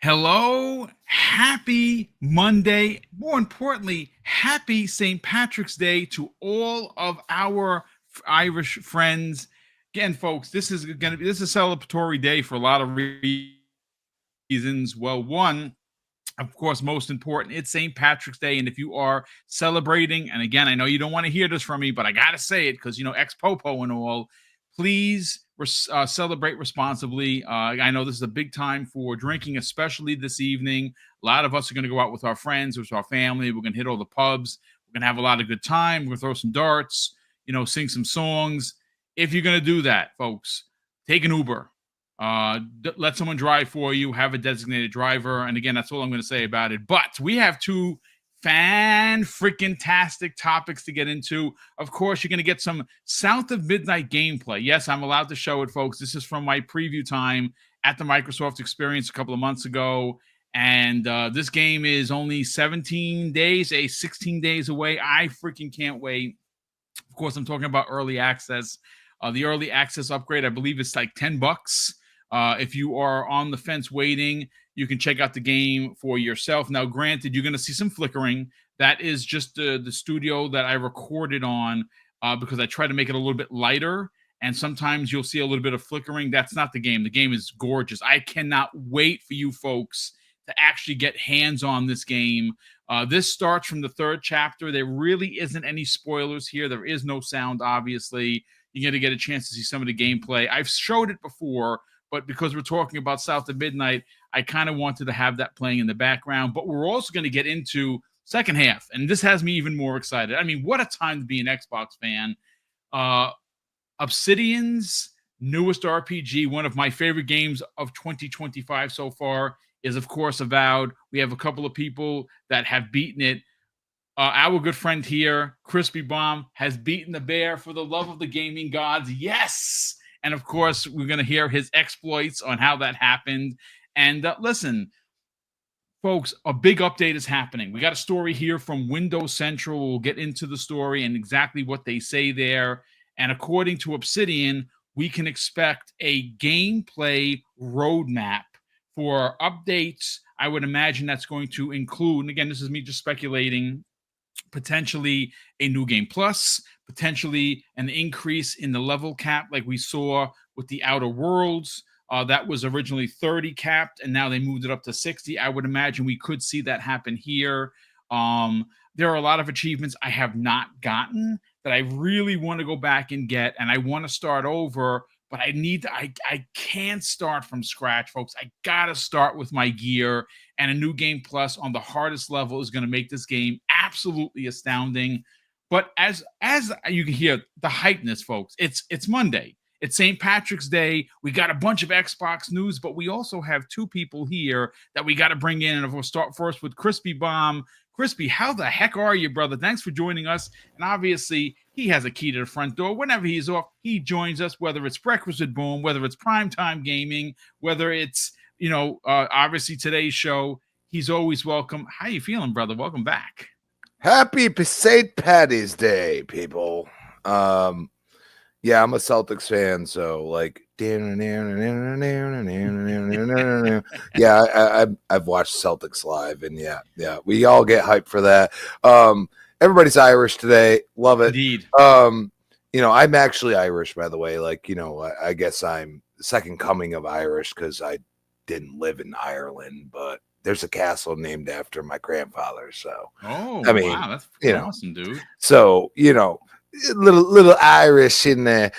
Hello, happy Monday. More importantly, happy St. Patrick's Day to all of our Irish friends. Again, folks, this is a celebratory day for a lot of reasons. Well, one, of course, most important, it's St. Patrick's Day. And if you are celebrating, and again, I know you don't want to hear this from me, but I got to say it because, ex popo and all, please celebrate responsibly. I know this is a big time for drinking, especially this evening. A lot of us are going to go out with our friends, with our family. We're going to hit all the pubs. We're going to have a lot of good time. We're going to throw some darts, sing some songs. If you're going to do that, folks, take an Uber. Let someone drive for you, have a designated driver. And again, that's all I'm going to say about it. But we have two fan freaking tastic topics to get into. Of course, you're going to get some South of Midnight gameplay. Yes, I'm allowed to show it, folks. This is from my preview time at the Microsoft Experience a couple of months ago. And this game is only 17 days, 16 days away. I freaking can't wait. Of course, I'm talking about early access. The early access upgrade, I believe it's like $10. If you are on the fence waiting, you can check out the game for yourself. Now, granted, you're going to see some flickering. That is just the studio that I recorded on because I try to make it a little bit lighter. And sometimes you'll see a little bit of flickering. That's not the game. The game is gorgeous. I cannot wait for you folks to actually get hands on this game. This starts from the third chapter. There really isn't any spoilers here. There is no sound, obviously. You're going to get a chance to see some of the gameplay. I've showed it before, but because we're talking about South of Midnight, I kind of wanted to have that playing in the background. But we're also going to get into second half, and this has me even more excited. I mean, what a time to be an Xbox fan. Obsidian's newest RPG, one of my favorite games of 2025 so far, is, of course, Avowed. We have a couple of people that have beaten it. Our good friend here, Crispy Bomb, has beaten the bear for the love of the gaming gods. Yes! And of course, we're going to hear his exploits on how that happened. And listen, folks, a big update is happening. We got a story here from Windows Central. We'll get into the story and exactly what they say there. And according to Obsidian, we can expect a gameplay roadmap for updates. I would imagine that's going to include, and again, this is me just speculating, potentially a new game plus, potentially an increase in the level cap like we saw with the Outer Worlds. That was originally 30 capped, and now they moved it up to 60. I would imagine we could see that happen here. There are a lot of achievements I have not gotten that I really want to go back and get, and I want to start over, but I can't start from scratch, folks. I gotta start with my gear, and a new game plus on the hardest level is going to make this game absolutely astounding. But as you can hear the hypeness, folks, it's Monday. It's St. Patrick's Day. We got a bunch of Xbox news, but we also have two people here that we got to bring in. And we'll start first with Crispy Bomb. Crispy, how the heck are you, brother? Thanks for joining us. And obviously, he has a key to the front door. Whenever he's off, he joins us, whether it's Breakfast with Boom, whether it's Primetime Gaming, whether it's, obviously today's show. He's always welcome. How you feeling, brother? Welcome back. Happy St. Patty's Day, people. Yeah, I'm a Celtics fan, so like, yeah, I've watched Celtics live, and yeah, we all get hyped for that. Everybody's Irish today, love it. Indeed. I'm actually Irish, by the way. Like, I guess I'm the second coming of Irish because I didn't live in Ireland, but there's a castle named after my grandfather. So, wow, that's awesome, dude. So, little Irish in there.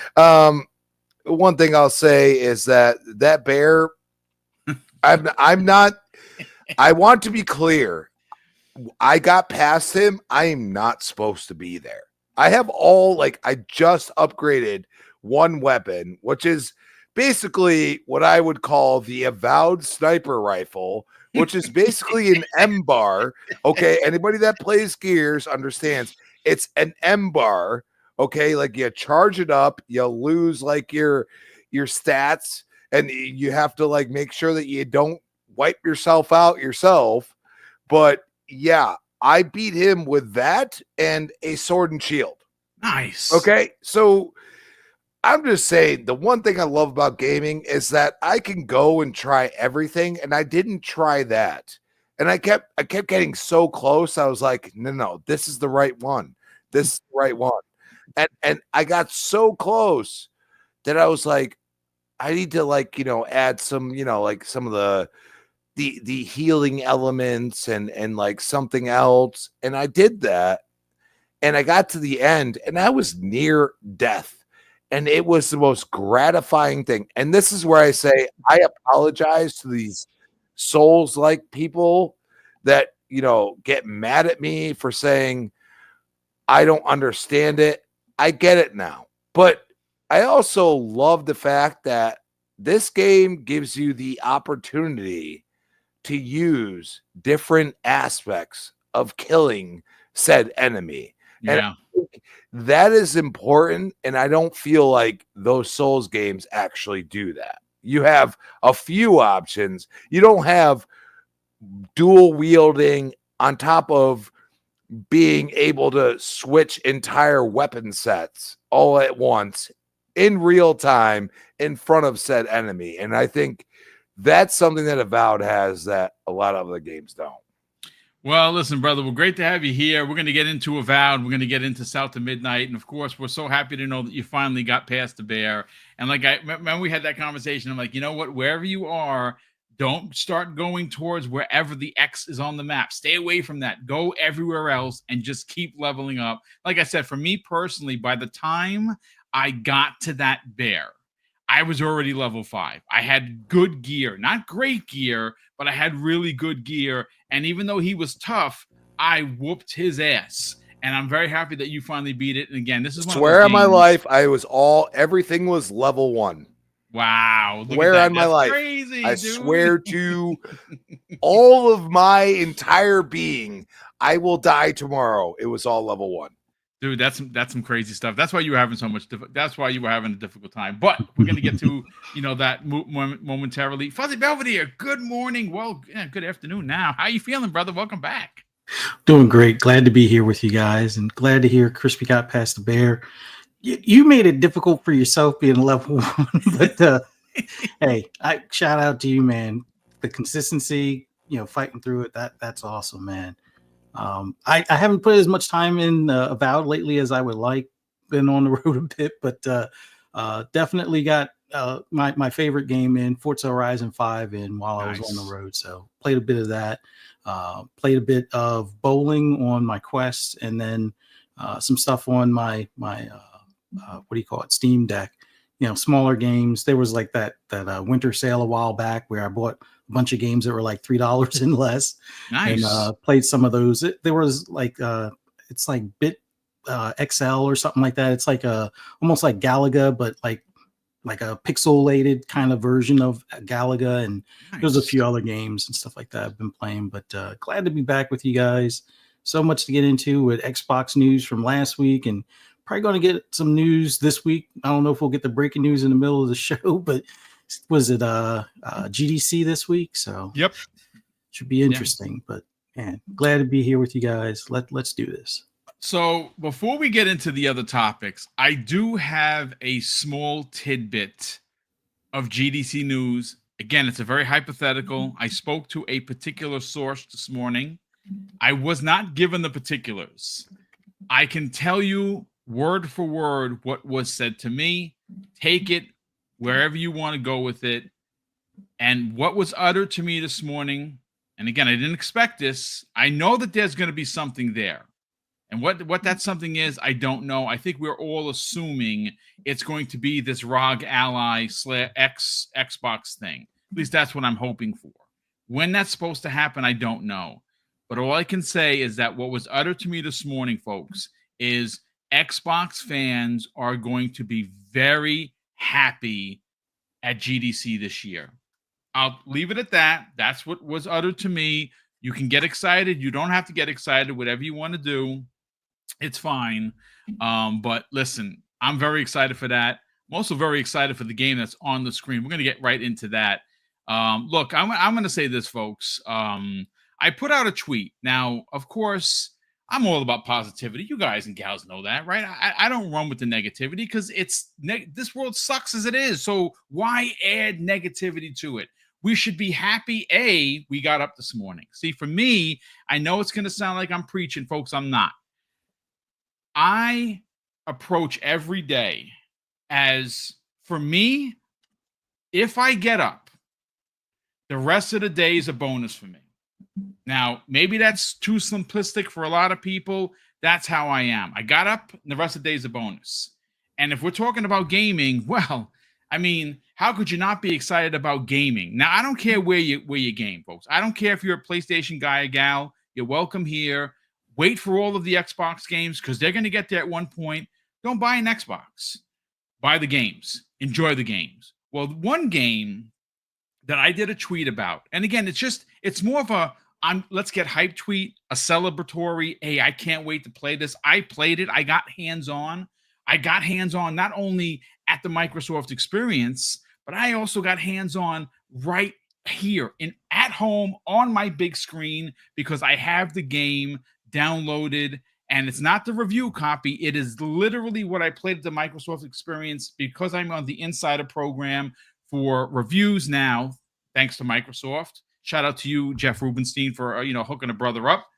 One thing I'll say is that bear, I'm not, I want to be clear. I got past him. I am not supposed to be there. I have I just upgraded one weapon, which is basically what I would call the Avowed sniper rifle, which is basically an M bar. Okay. Anybody that plays Gears understands it's an M bar. Okay. Like you charge it up, you lose like your stats, and you have to like make sure that you don't wipe yourself out yourself. But yeah, I beat him with that and a sword and shield. Nice. Okay. So I'm just saying the one thing I love about gaming is that I can go and try everything, and I didn't try that. And I kept getting so close. I was like, no, this is the right one. This is the right one. And I got so close that I was like, I need to like, add some, like some of the healing elements and like something else. And I did that. And I got to the end and I was near death. And it was the most gratifying thing. And this is where I say I apologize to these souls like people that, get mad at me for saying I don't understand it. I get it now. But I also love the fact that this game gives you the opportunity to use different aspects of killing said enemy. And Yeah. I think that is important. And I don't feel like those Souls games actually do that. You have a few options. You don't have dual wielding on top of being able to switch entire weapon sets all at once in real time in front of said enemy. And I think that's something that Avowed has that a lot of other games don't. Well, listen, brother, we're great to have you here. We're going to get into Avowed. We're going to get into South to Midnight. And of course, we're so happy to know that you finally got past the bear. And like when we had that conversation, I'm like, you know what? Wherever you are, don't start going towards wherever the X is on the map. Stay away from that. Go everywhere else and just keep leveling up. Like I said, for me personally, by the time I got to that bear, I was already level 5. I had good gear, not great gear, but I had really good gear. And even though he was tough, I whooped his ass. And I'm very happy that you finally beat it. And again, this is one Swear of on those my games. life, everything was level 1. Wow. Look Swear at that. on my That's life. crazy, I dude. swear to all of my entire being, I will die tomorrow. It was all level 1. Dude, that's some crazy stuff. That's why you were having so much. That's why you were having a difficult time. But we're gonna get to that momentarily. Fuzzy Belvedere, good morning. Well, yeah, good afternoon now. How you feeling, brother? Welcome back. Doing great. Glad to be here with you guys, and glad to hear Crispy got past the bear. You made it difficult for yourself being level 1, but hey, I shout out to you, man. The consistency, fighting through it. That's awesome, man. I haven't put as much time in Avowed lately as I would like. Been on the road a bit, but definitely got my favorite game in Forza Horizon 5 in while I was on the road. So played a bit of that. Played a bit of bowling on my Quest, and then some stuff on my what do you call it, Steam Deck. Smaller games. There was like that winter sale a while back where I bought a bunch of games that were like $3 and less. Nice. And played some of those. There was like it's like Bit XL or something like that. It's like almost like Galaga, but like a pixelated kind of version of Galaga. And Nice. There's a few other games and stuff like that I've been playing. But glad to be back with you guys. So much to get into with Xbox news from last week, and probably going to get some news this week. I don't know if we'll get the breaking news in the middle of the show, but was it GDC this week? So yep, should be interesting. But man, glad to be here with you guys. Let's do this. So before we get into the other topics, I do have a small tidbit of GDC news. Again, it's a very hypothetical. I spoke to a particular source this morning. I was not given the particulars. I can tell you word for word what was said to me. Take it wherever you want to go with it. And what was uttered to me this morning, and again, I didn't expect this. I know that there's going to be something there. And what that something is, I don't know. I think we're all assuming it's going to be this ROG Ally Xbox thing. At least that's what I'm hoping for. When that's supposed to happen, I don't know. But all I can say is that what was uttered to me this morning, folks, is Xbox fans are going to be very happy at GDC this year. I'll leave it at that. That's what was uttered to me. You can get excited. You don't have to get excited. Whatever you want to do, it's fine. But listen, I'm very excited for that. I'm also very excited for the game that's on the screen. We're going to get right into that. Look, I'm going to say this, folks. I put out a tweet. Now, of course, I'm all about positivity. You guys and gals know that, right? I don't run with the negativity because this world sucks as it is. So why add negativity to it? We should be happy. We got up this morning. See, for me, I know it's going to sound like I'm preaching, folks. I'm not. I approach every day as, for me, if I get up, the rest of the day is a bonus for me. Now, maybe that's too simplistic for a lot of people. That's how I am. I got up, and the rest of the day is a bonus. And if we're talking about gaming, well, I mean, how could you not be excited about gaming? Now, I don't care where you game, folks. I don't care if you're a PlayStation guy or gal. You're welcome here. Wait for all of the Xbox games because they're going to get there at one point. Don't buy an Xbox. Buy the games. Enjoy the games. Well, one game that I did a tweet about, and again, it's more of a let's get hype tweet, a celebratory, hey, I can't wait to play this. I played it. I got hands-on not only at the Microsoft experience, but I also got hands-on right here at home on my big screen because I have the game downloaded, and it's not the review copy. It is literally what I played at the Microsoft experience because I'm on the Insider program for reviews now, thanks to Microsoft. Shout out to you, Jeff Rubenstein, for hooking a brother up.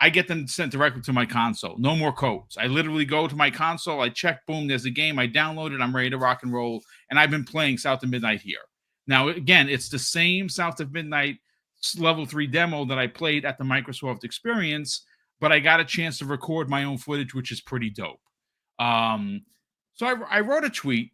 I get them sent directly to my console. No more codes. I literally go to my console. I check, boom, there's a game. I download it. I'm ready to rock and roll. And I've been playing South of Midnight here. Now, again, it's the same South of Midnight level 3 demo that I played at the Microsoft experience, but I got a chance to record my own footage, which is pretty dope. So I wrote a tweet,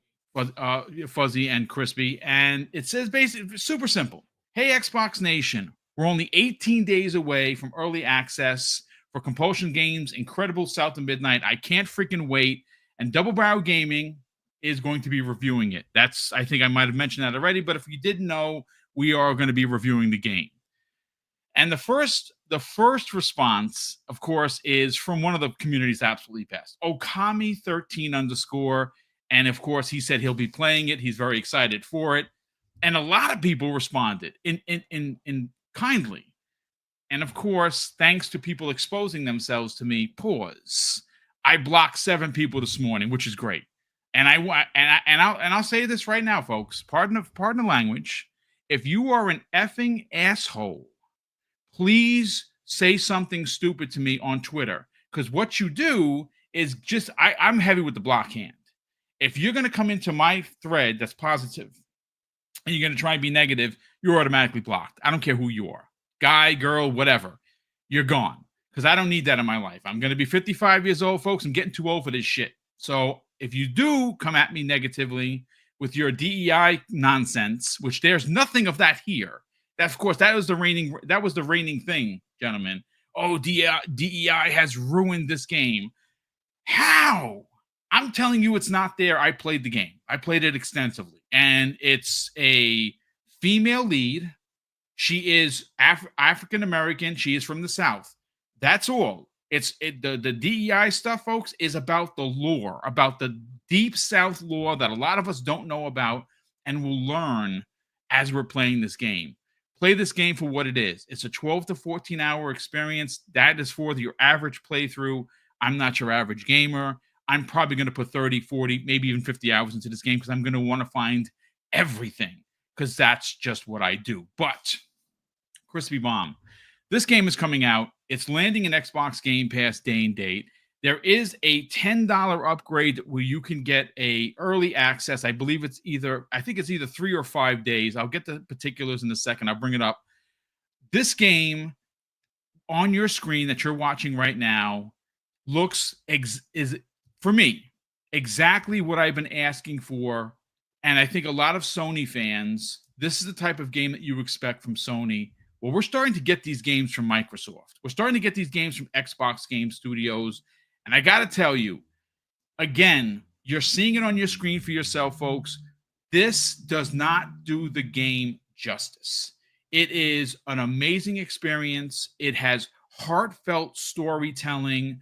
Fuzzy and Crispy, and it says basically super simple. Hey, Xbox Nation, we're only 18 days away from early access for Compulsion Games' incredible South of Midnight. I can't freaking wait. And Double Barrel Gaming is going to be reviewing it. I think I might have mentioned that already, but if you didn't know, we are going to be reviewing the game. And the first response, of course, is from one of the community's absolutely best, Okami13_. And of course, he said he'll be playing it. He's very excited for it. And a lot of people responded in kindly. And of course, thanks to people exposing themselves to me, I blocked 7 people this morning, which is great. And I'll say this right now, folks. Pardon the language. If you are an effing asshole, please say something stupid to me on Twitter. Because what you do is I'm heavy with the block hand. If you're going to come into my thread that's positive and you're going to try and be negative, you're automatically blocked. I don't care who you are. Guy, girl, whatever. You're gone. Because I don't need that in my life. I'm going to be 55 years old, folks. I'm getting too old for this shit. So if you do come at me negatively with your DEI nonsense, which there's nothing of that here. Of course, that was the reigning thing, gentlemen. Oh, DEI has ruined this game. How? I'm telling you it's not there. I played the game. I played it extensively. And it's a female lead. She is African-American. She is from the South. That's all. The DEI stuff, folks, is about the lore, about the deep South lore that a lot of us don't know about and will learn as we're playing this game. Play this game for what it is. It's a 12 to 14 hour experience. That is for your average playthrough. I'm not your average gamer. I'm probably going to put 30, 40, maybe even 50 hours into this game because I'm going to want to find everything because that's just what I do. But, Crispy Bomb, this game is coming out. It's landing in Xbox Game Pass day and date. There is a $10 upgrade where you can get a early access. I believe it's either 3 or 5 days. I'll get the particulars in a second. I'll bring it up. This game on your screen that you're watching right now is for me exactly what I've been asking for. And I think a lot of Sony fans, this is the type of game that you expect from Sony. Well, we're starting to get these games from Microsoft. We're starting to get these games from Xbox Game Studios. And I got to tell you, again, you're seeing it on your screen for yourself, folks. This does not do the game justice. It is an amazing experience. It has heartfelt storytelling.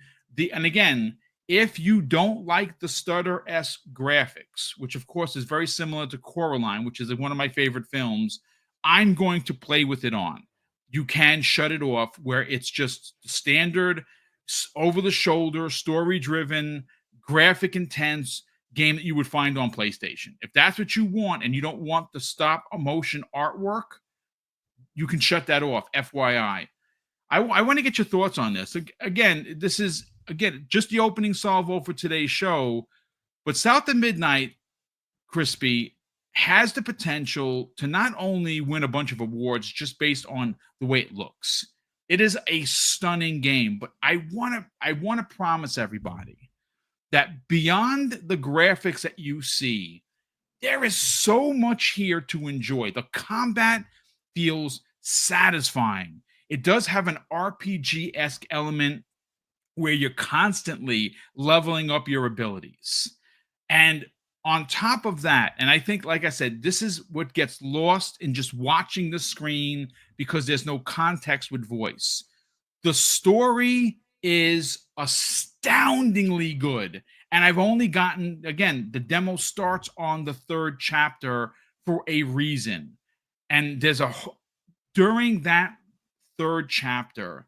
And again, if you don't like the stutter-esque graphics, which of course is very similar to Coraline, which is one of my favorite films, I'm going to play with it on. You can shut it off where it's just standard over the shoulder, story driven, graphic intense game that you would find on PlayStation. If that's what you want and you don't want the stop motion artwork, you can shut that off. FYI. I want to get your thoughts on this. Again, this is just the opening salvo for today's show, but South of Midnight, Crispy, has the potential to not only win a bunch of awards just based on the way it looks. It is a stunning game, but I want to promise everybody that beyond the graphics that you see, there is so much here to enjoy. The combat feels satisfying. It does have an RPG-esque element where you're constantly leveling up your abilities. And on top of that, and I think, like I said, this is what gets lost in just watching the screen because there's no context with voice. The story is astoundingly good. And I've only gotten, again, the demo starts on the 3rd chapter for a reason. And during that 3rd chapter,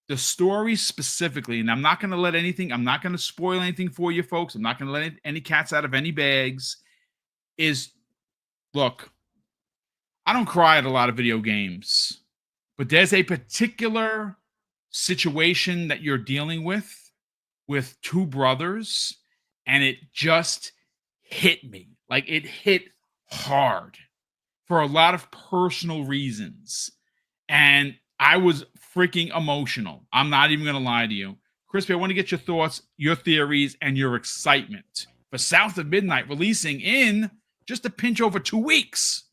the story specifically, and I'm not going to spoil anything for you folks. I'm not going to let any cats out of any bags, look, I don't cry at a lot of video games, but there's a particular situation that you're dealing with two brothers, and it just hit me. Like, it hit hard for a lot of personal reasons. And I was freaking emotional. I'm not even going to lie to you. Crispy, I want to get your thoughts, your theories, and your excitement for South of Midnight releasing in just a pinch over 2 weeks.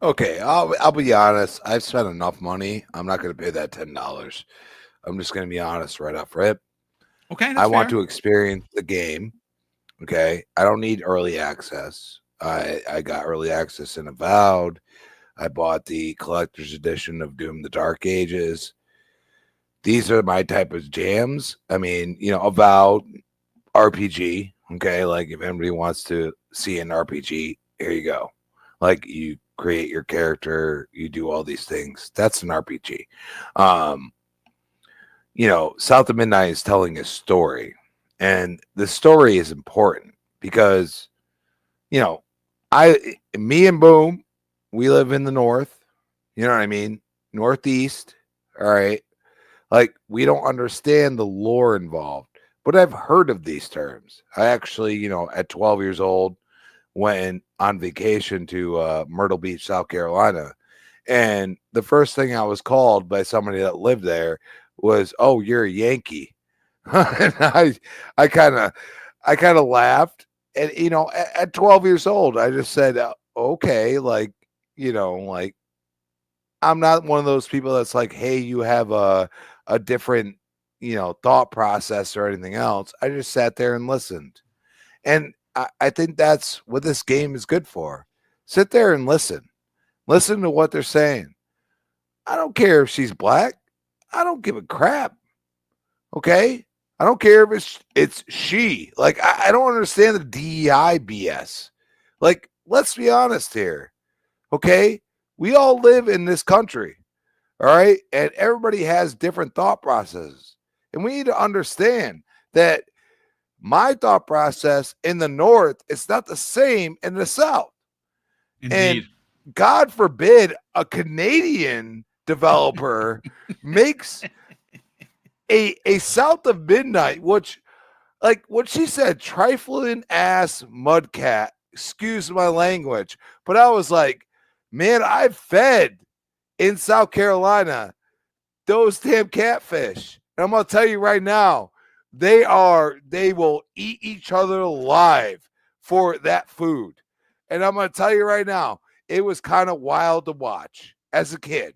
Okay, I'll be honest. I've spent enough money. I'm not going to pay that $10. I'm just going to be honest right off rip. Okay, that's I want fair. to experience the game. Okay, I don't need early access. I got early access in Avowed. I bought the collector's edition of Doom: The Dark Ages. These are my type of jams. I mean, Avowed, RPG. Okay, like if anybody wants to see an RPG, here you go. Like, you create your character, you do all these things. That's an RPG. South of Midnight is telling a story, and the story is important because, me and Boom, we live in the North, you know what I mean? Northeast. All right. Like, we don't understand the lore involved, but I've heard of these terms. I actually, at 12 years old, went on vacation to Myrtle Beach, South Carolina. And the first thing I was called by somebody that lived there was, "Oh, you're a Yankee." And I kind of laughed. And, at 12 years old, I just said, okay, like, like, I'm not one of those people that's like, hey, you have a different, thought process or anything else. I just sat there and listened. And I think that's what this game is good for. Sit there and listen. Listen to what they're saying. I don't care if she's black. I don't give a crap. Okay? I don't care if it's she. Like, I don't understand the DEI BS. Like, let's be honest here. Okay? We all live in this country. All right? And everybody has different thought processes. And we need to understand that my thought process in the North is not the same in the South. Indeed. And God forbid a Canadian developer makes a South of Midnight, which, like what she said, trifling ass mudcat. Excuse my language. But I was like, man, I fed in South Carolina those damn catfish. And I'm going to tell you right now, they will eat each other alive for that food. And I'm going to tell you right now, it was kind of wild to watch as a kid.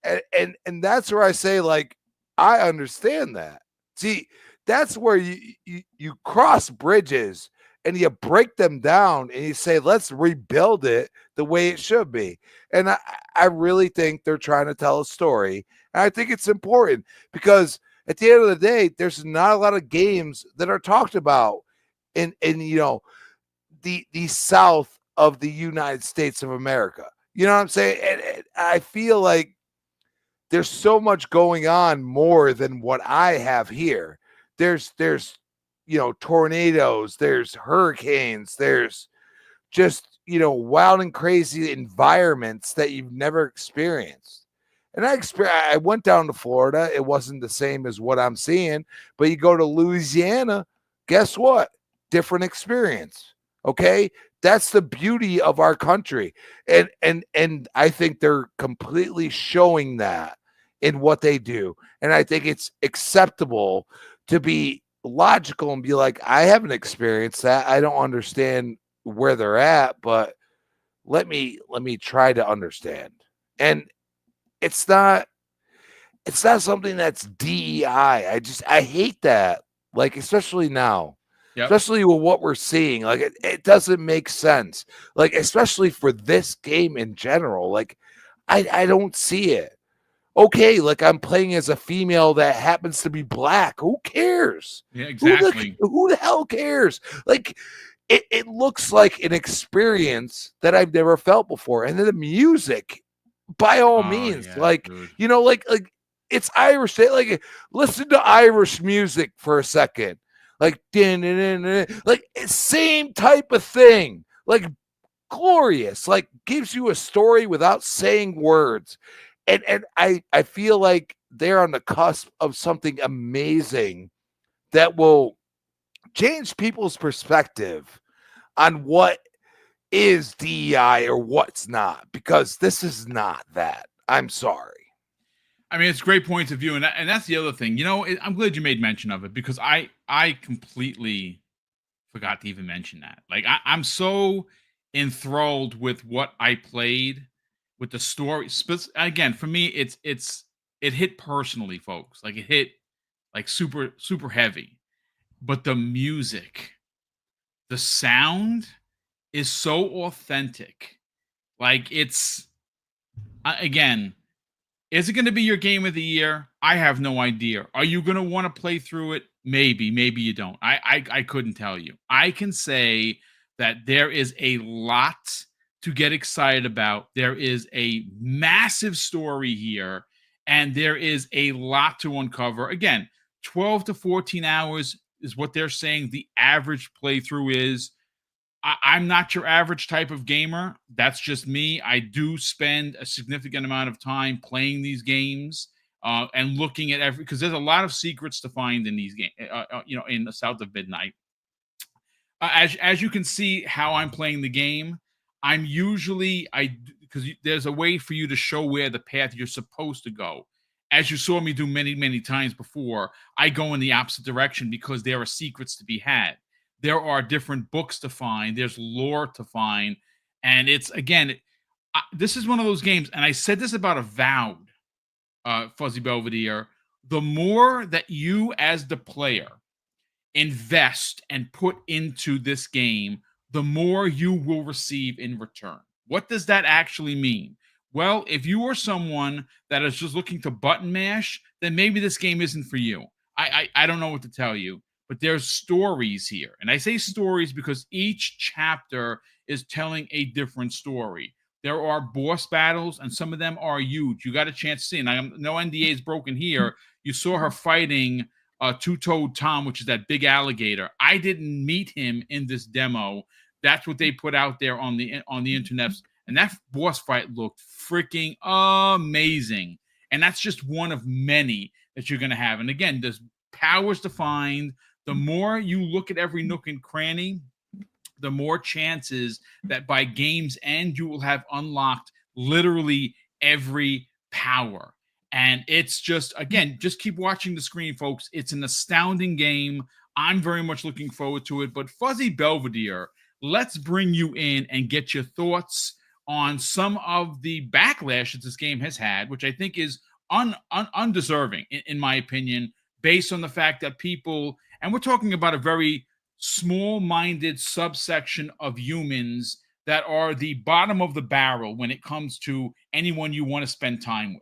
And that's where I say, like, I understand that. See, that's where you cross bridges and you break them down and you say, let's rebuild it the way it should be. And I really think they're trying to tell a story. And I think it's important because at the end of the day, there's not a lot of games that are talked about in the South of the United States of America. You know what I'm saying? And I feel like there's so much going on more than what I have here. There's tornadoes, there's hurricanes, there's just wild and crazy environments that you've never experienced. And I went down to Florida. It wasn't the same as what I'm seeing, but you go to Louisiana, guess what? Different experience. Okay? That's the beauty of our country. And I think they're completely showing that in what they do. And I think it's acceptable to be logical and be like, I haven't experienced that. I don't understand where they're at, but let me try to understand. And it's not something that's DEI. I hate that. Like, especially now. Yep. Especially with what we're seeing. Like, it doesn't make sense. Like, especially for this game in general. Like, I don't see it. Okay, like, I'm playing as a female that happens to be black. Who cares? Yeah, exactly. Who the hell cares? Like, it looks like an experience that I've never felt before. And then the music, by all means, yeah, like, dude. like it's Irish. Like, listen to Irish music for a second. Like, like, same type of thing. Like, glorious. Like, gives you a story without saying words. And I feel like they're on the cusp of something amazing that will change people's perspective on what is DEI or what's not, because this is not that. I'm sorry. I mean, it's great points of view, and that's the other thing. I'm glad you made mention of it, because I completely forgot to even mention that. Like, I'm so enthralled with what I played, with the story. Again, for me, it hit personally, folks. Like, it hit like super super heavy, but the music, the sound is so authentic. Like, it's again. Is it going to be your game of the year? I have no idea. Are you going to want to play through it? Maybe you don't. I couldn't tell you. I can say that there is a lot to get excited about. There is a massive story here, and there is a lot to uncover. Again, 12 to 14 hours is what they're saying the average playthrough is. I'm not your average type of gamer. That's just me. I do spend a significant amount of time playing these games and looking at because there's a lot of secrets to find in these games, in the South of Midnight. As you can see how I'm playing the game, I'm usually, because there's a way for you to show where the path you're supposed to go. As you saw me do many, many times before, I go in the opposite direction because there are secrets to be had. There are different books to find. There's lore to find. And it's, again, this is one of those games, and I said this about Avowed, Fuzzy Belvedere. The more that you as the player invest and put into this game, the more you will receive in return. What does that actually mean? Well, if you are someone that is just looking to button mash, then maybe this game isn't for you. I don't know what to tell you. But there's stories here. And I say stories because each chapter is telling a different story. There are boss battles, and some of them are huge. You got a chance to see, and no NDA is broken here. You saw her fighting Two-Toed Tom, which is that big alligator. I didn't meet him in this demo. That's what they put out there on the internet. And that boss fight looked freaking amazing. And that's just one of many that you're going to have. And again, there's powers to find. The more you look at every nook and cranny, the more chances that by game's end, you will have unlocked literally every power. And it's just, again, just keep watching the screen, folks. It's an astounding game. I'm very much looking forward to it. But Fuzzy Belvedere, let's bring you in and get your thoughts on some of the backlash that this game has had, which I think is undeserving, in my opinion, based on the fact that people, and we're talking about a very small-minded subsection of humans that are the bottom of the barrel when it comes to anyone you want to spend time with.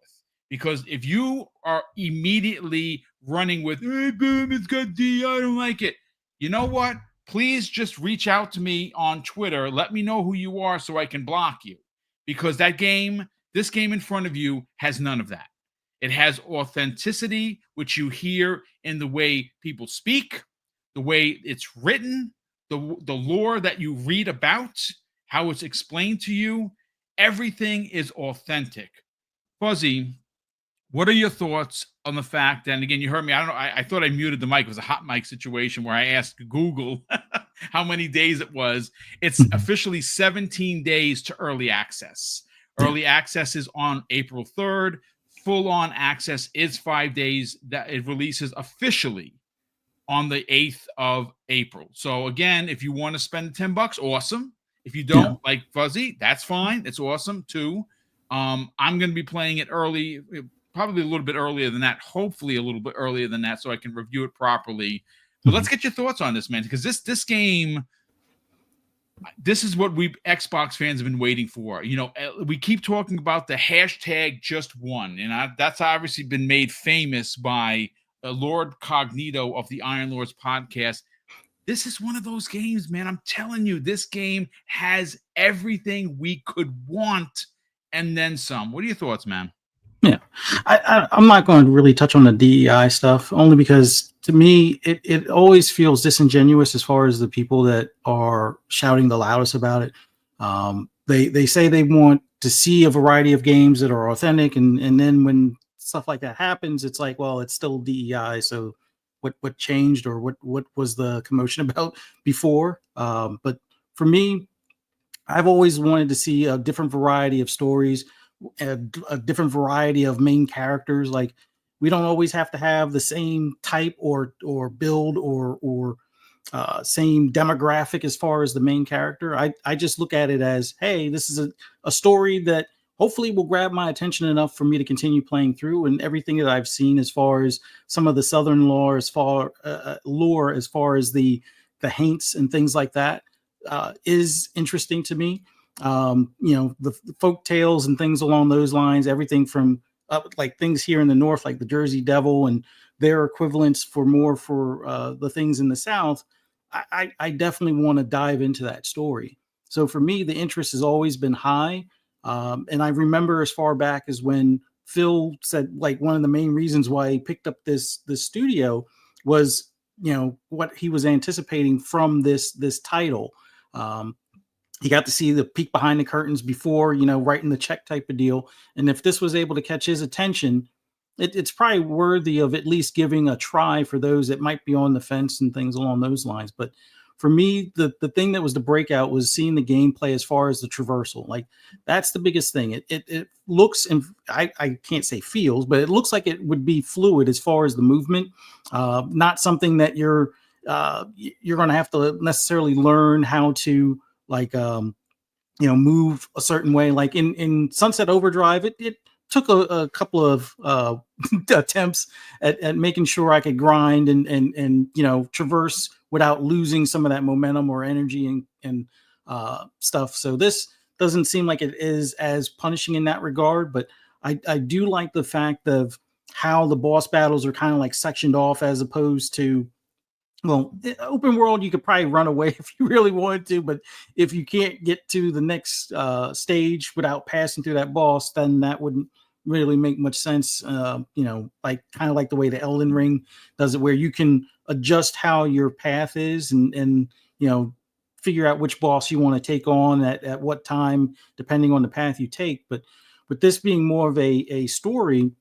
Because if you are immediately running with, hey, boom, it's got D, I don't like it. You know what? Please just reach out to me on Twitter. Let me know who you are so I can block you. Because this game in front of you has none of that. It has authenticity, which you hear in the way people speak, the way it's written, the lore that you read about, how it's explained to you. Everything is authentic. Fuzzy, what are your thoughts on the fact? And again, you heard me. I don't know. I thought I muted the mic. It was a hot mic situation where I asked Google how many days it was. It's officially 17 days to early access. Early access is on April 3rd. Full on access is 5 days. That it releases officially on the 8th of April. So again, if you want to spend $10, awesome. If you don't, like Fuzzy, that's fine. It's awesome too. I'm going to be playing it early, probably a little bit earlier than that, hopefully a little bit earlier than that, so I can review it properly. But let's get your thoughts on this, man, because this game, this is what we Xbox fans have been waiting for. You know, we keep talking about the hashtag just one, and that's obviously been made famous by Lord Cognito of the Iron Lords podcast. This is one of those games, man. I'm telling you, this game has everything we could want and then some. What are your thoughts, man? Yeah, I'm not going to really touch on the DEI stuff, only because to me, it always feels disingenuous as far as the people that are shouting the loudest about it. They say they want to see a variety of games that are authentic, and then when stuff like that happens, it's like, well, it's still DEI. So what changed, or what was the commotion about before? But for me, I've always wanted to see a different variety of stories, a different variety of main characters. Like, we don't always have to have the same type or build or same demographic as far as the main character. I just look at it as, hey, this is a story that hopefully will grab my attention enough for me to continue playing through. And everything that I've seen as far as some of the Southern lore, as far as the haints and things like that, is interesting to me. The folk tales and things along those lines, everything from like things here in the North, like the Jersey Devil and their equivalents for the things in the South. I definitely want to dive into that story. So for me, the interest has always been high. And I remember as far back as when Phil said, like, one of the main reasons why he picked up this studio was, what he was anticipating from this title. He got to see the peek behind the curtains before, writing the check type of deal. And if this was able to catch his attention, it's probably worthy of at least giving a try for those that might be on the fence and things along those lines. But for me, the thing that was the breakout was seeing the gameplay as far as the traversal. Like, that's the biggest thing. It looks, and I can't say feels, but it looks like it would be fluid as far as the movement. Not something that you're going to have to necessarily learn how to, like, move a certain way. Like in Sunset Overdrive, it took a couple of attempts at making sure I could grind and traverse without losing some of that momentum or energy and stuff. So this doesn't seem like it is as punishing in that regard, but I do like the fact of how the boss battles are kind of like sectioned off, as opposed to, well, open world, you could probably run away if you really wanted to, but if you can't get to the next stage without passing through that boss, then that wouldn't really make much sense. Like kind of like the way the Elden Ring does it, where you can adjust how your path is and figure out which boss you want to take on at what time, depending on the path you take. But with this being more of a story,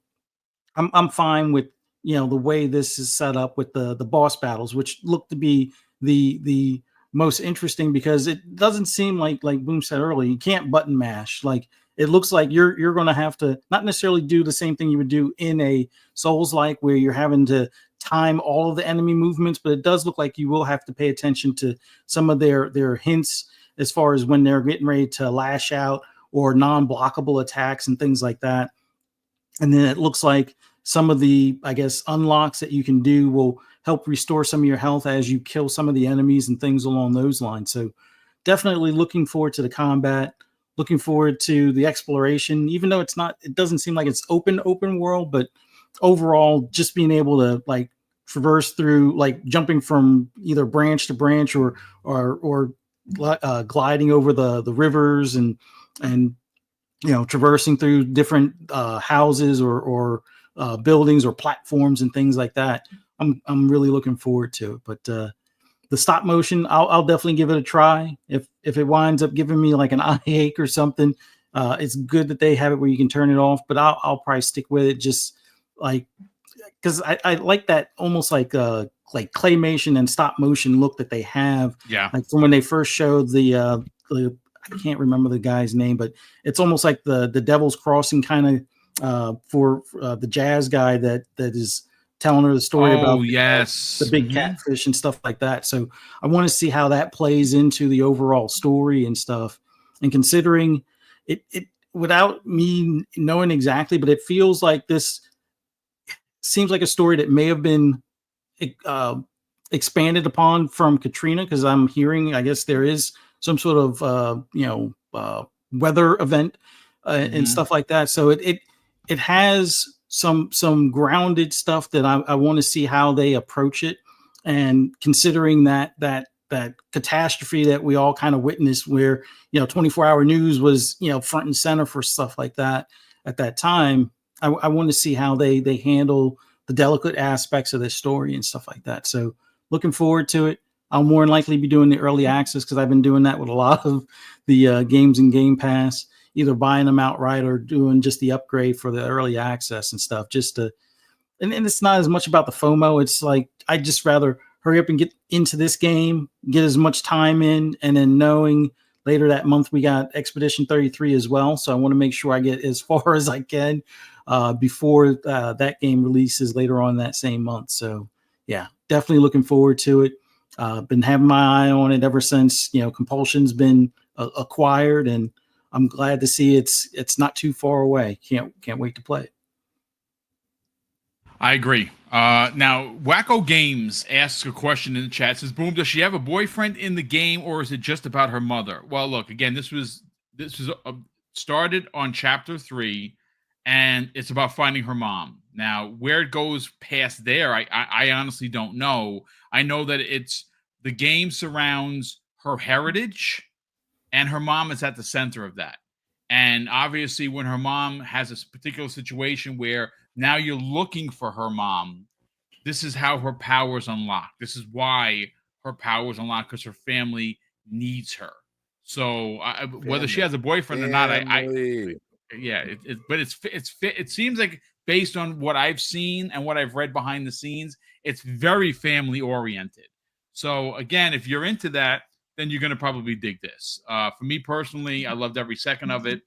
I'm fine with the way this is set up with the boss battles, which look to be the most interesting, because it doesn't seem like Boom said earlier, you can't button mash. Like, it looks like you're going to have to not necessarily do the same thing you would do in a Souls-like, where you're having to time all of the enemy movements, but it does look like you will have to pay attention to some of their hints as far as when they're getting ready to lash out, or non-blockable attacks and things like that. And then it looks like some of the, I guess, unlocks that you can do will help restore some of your health as you kill some of the enemies and things along those lines. So definitely looking forward to the combat, looking forward to the exploration, even though it doesn't seem like it's open world, but overall, just being able to, like, traverse through, like, jumping from either branch to branch or gliding over the rivers and traversing through different houses or buildings or platforms and things like that. I'm really looking forward to it. But the stop motion, I'll definitely give it a try. If it winds up giving me like an eye ache or something, it's good that they have it where you can turn it off. But I'll probably stick with it, just like because I like that almost like claymation and stop motion look that they have. Yeah. Like from when they first showed the I can't remember the guy's name, but it's almost like the Devil's Crossing kind of for the jazz guy that is telling her the story about the big catfish and stuff like that. So I want to see how that plays into the overall story and stuff. And considering it without me knowing exactly, but it feels like this seems like a story that may have been expanded upon from Katrina, because I'm hearing, I guess there is some sort of weather event and stuff like that. So it has some grounded stuff that I want to see how they approach it. And considering that catastrophe that we all kind of witnessed, where 24-hour news was front and center for stuff like that at that time, I want to see how they handle the delicate aspects of this story and stuff like that. So looking forward to it. I'll more than likely be doing the early access, because I've been doing that with a lot of the games in Game Pass, either buying them outright or doing just the upgrade for the early access and stuff. Just to, and it's not as much about the FOMO. It's like I just rather hurry up and get into this game, get as much time in, and then knowing later that month we got Expedition 33 as well. So I want to make sure I get as far as I can before that game releases later on that same month. So yeah, definitely looking forward to it. Been having my eye on it ever since Compulsion's been acquired, and I'm glad to see it's not too far away. Can't wait to play it. I agree. Now, Wacko Games asks a question in the chat. Says, "Boom, does she have a boyfriend in the game, or is it just about her mother?" Well, look, again, this was started on chapter 3, and it's about finding her mom. Now, where it goes past there, I honestly don't know. I know that the game surrounds her heritage, and her mom is at the center of that. And obviously, when her mom has a particular situation where now you're looking for her mom, this is how her powers unlock. This is why her powers unlock, because her family needs her. So whether she has a boyfriend or not, it seems like, based on what I've seen and what I've read behind the scenes, it's very family oriented. So again, if you're into that, then you're going to probably dig this. For me personally, I loved every second of it.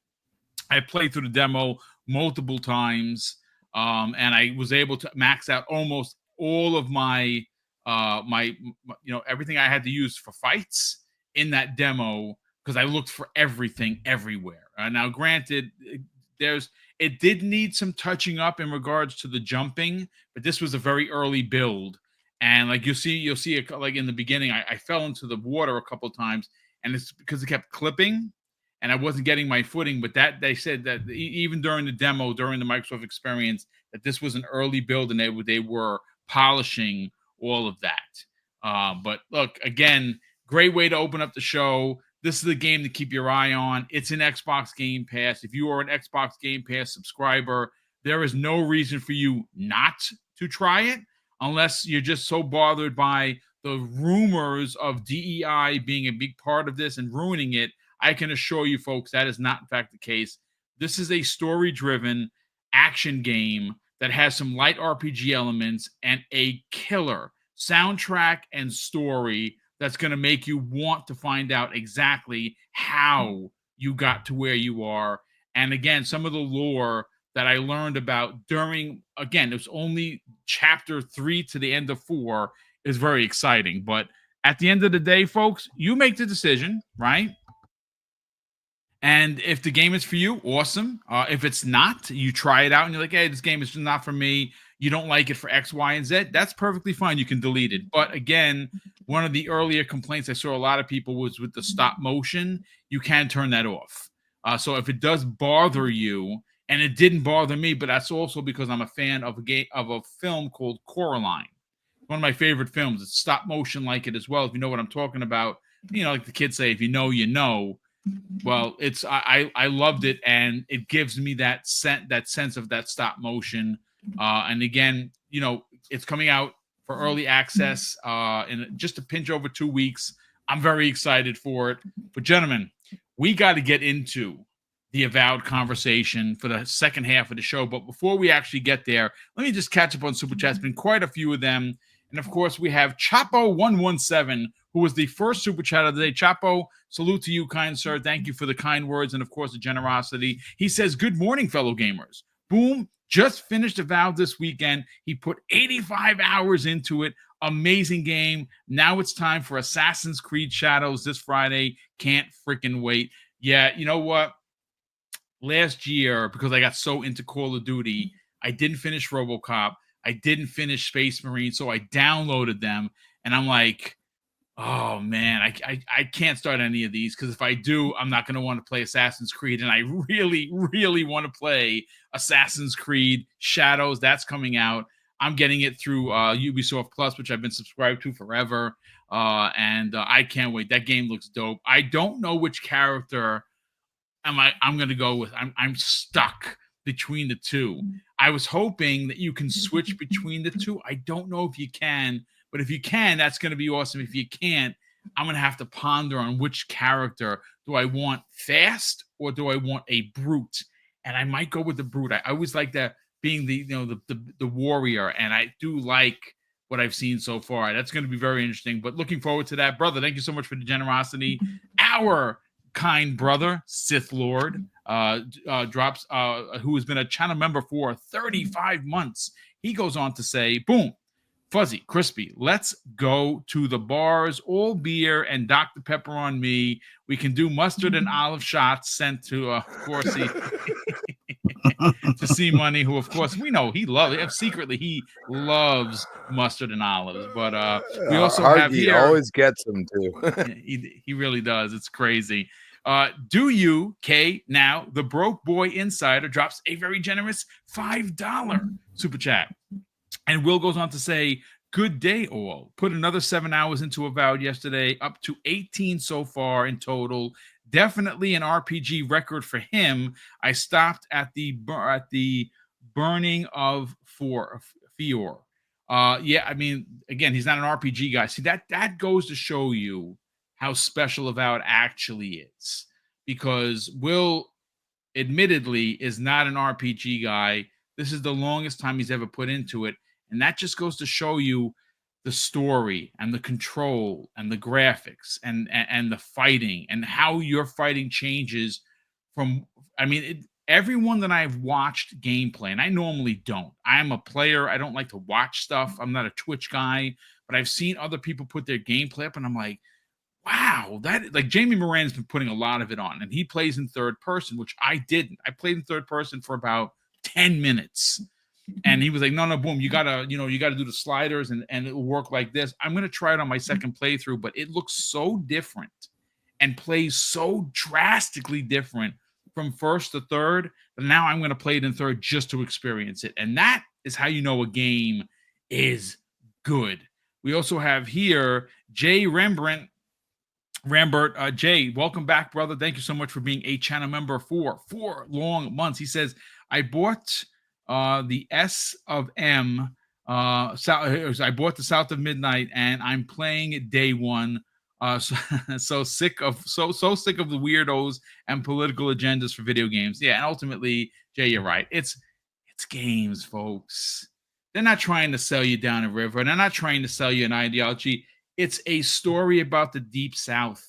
I played through the demo multiple times, and I was able to max out almost all of my everything I had to use for fights in that demo, because I looked for everything everywhere. Now, granted, it did need some touching up in regards to the jumping, but this was a very early build. And like you'll see it, like in the beginning, I fell into the water a couple of times, and it's because it kept clipping and I wasn't getting my footing. But that they said that even during the demo, during the Microsoft experience, that this was an early build and they were polishing all of that. But look, again, great way to open up the show. This is the game to keep your eye on. It's an Xbox Game Pass. If you are an Xbox Game Pass subscriber, there is no reason for you not to try it, unless you're just so bothered by the rumors of DEI being a big part of this and ruining it. I can assure you, folks, that is not, in fact, the case. This is a story-driven action game that has some light RPG elements and a killer soundtrack and story that's going to make you want to find out exactly how you got to where you are. And again, some of the lore that I learned about during, again, it was only chapter 3 to the end of 4, is very exciting. But at the end of the day, folks, you make the decision, right? And if the game is for you, awesome. If it's not, you try it out and you're like, hey, this game is just not for me. You don't like it for X, Y, and Z. That's perfectly fine. You can delete it. But again, one of the earlier complaints I saw a lot of people was with the stop motion. You can turn that off. So if it does bother you, and it didn't bother me, but that's also because I'm a fan of a film called Coraline. One of my favorite films. It's stop motion like it as well. If you know what I'm talking about, like the kids say, if you know, you know. Well, I loved it, and it gives me that sense of that stop motion. And again, it's coming out for early access in just a pinch over 2 weeks. I'm very excited for it. But gentlemen, we got to get into the Avowed conversation for the second half of the show. But before we actually get there, let me just catch up on Super Chat's been quite a few of them. And of course, we have Chapo117, who was the first Super Chat of the day. Chapo, salute to you, kind sir. Thank you for the kind words and, of course, the generosity. He says, good morning, fellow gamers. Boom, just finished Avowed this weekend. He put 85 hours into it. Amazing game. Now it's time for Assassin's Creed Shadows this Friday. Can't freaking wait. Yeah, you know what? Last year, because I got so into Call of Duty, I didn't finish RoboCop. I didn't finish Space Marine, so I downloaded them, and I'm like, oh man, I can't start any of these, because if I do, I'm not going to want to play Assassin's Creed, and I really, really want to play Assassin's Creed Shadows. That's coming out. I'm getting it through Ubisoft Plus, which I've been subscribed to forever, and I can't wait. That game looks dope. I don't know which character I'm going to go with. I'm stuck between the two. I was hoping that you can switch between the two. I don't know if you can, but if you can, that's going to be awesome. If you can't, I'm going to have to ponder on which character. Do I want fast or do I want a brute? And I might go with the brute. I always like that being the warrior, and I do like what I've seen so far. That's going to be very interesting, but looking forward to that. Brother, thank you so much for the generosity. Our kind brother, Sith Lord, drops, who has been a channel member for 35 months. He goes on to say, boom, Fuzzy, Crispy, let's go to the bars, all beer and Dr. Pepper on me. We can do mustard and olive shots sent to, of course, to see Money, who, of course, we know he secretly he loves mustard and olives. But we also have here, always gets them too. he really does. It's crazy. Do you, K, now the Broke Boy Insider drops a very generous $5 super chat. And Will goes on to say, good day, all. Put another 7 hours into Avowed yesterday, up to 18 so far in total. Definitely an RPG record for him. I stopped at the burning of Fior. Yeah, I mean, again, he's not an RPG guy. See, that goes to show you how special Avowed actually is, because Will admittedly is not an RPG guy. This is the longest time he's ever put into it, and that just goes to show you the story and the control and the graphics and the fighting and how your fighting changes from, I mean, everyone that I've watched gameplay, and I normally don't. I am a player. I don't like to watch stuff. I'm not a Twitch guy, but I've seen other people put their gameplay up, and I'm like, wow, that, like, Jamie Moran's been putting a lot of it on, and he plays in third person, which I didn't. I played in third person for about 10 minutes. And he was like, no, boom, you gotta do the sliders and it will work like this. I'm gonna try it on my second playthrough, but it looks so different and plays so drastically different from first to third that now I'm gonna play it in third just to experience it. And that is how you know a game is good. We also have here Jay Rambert. Jay, welcome back, brother. Thank you so much for being a channel member for 4 long months. He says, I bought the S of M. I bought the South of Midnight, and I'm playing it day one. So sick of the weirdos and political agendas for video games. Yeah, and ultimately, Jay, you're right. It's games, folks. They're not trying to sell you down a river. They're not trying to sell you an ideology. It's a story about the Deep South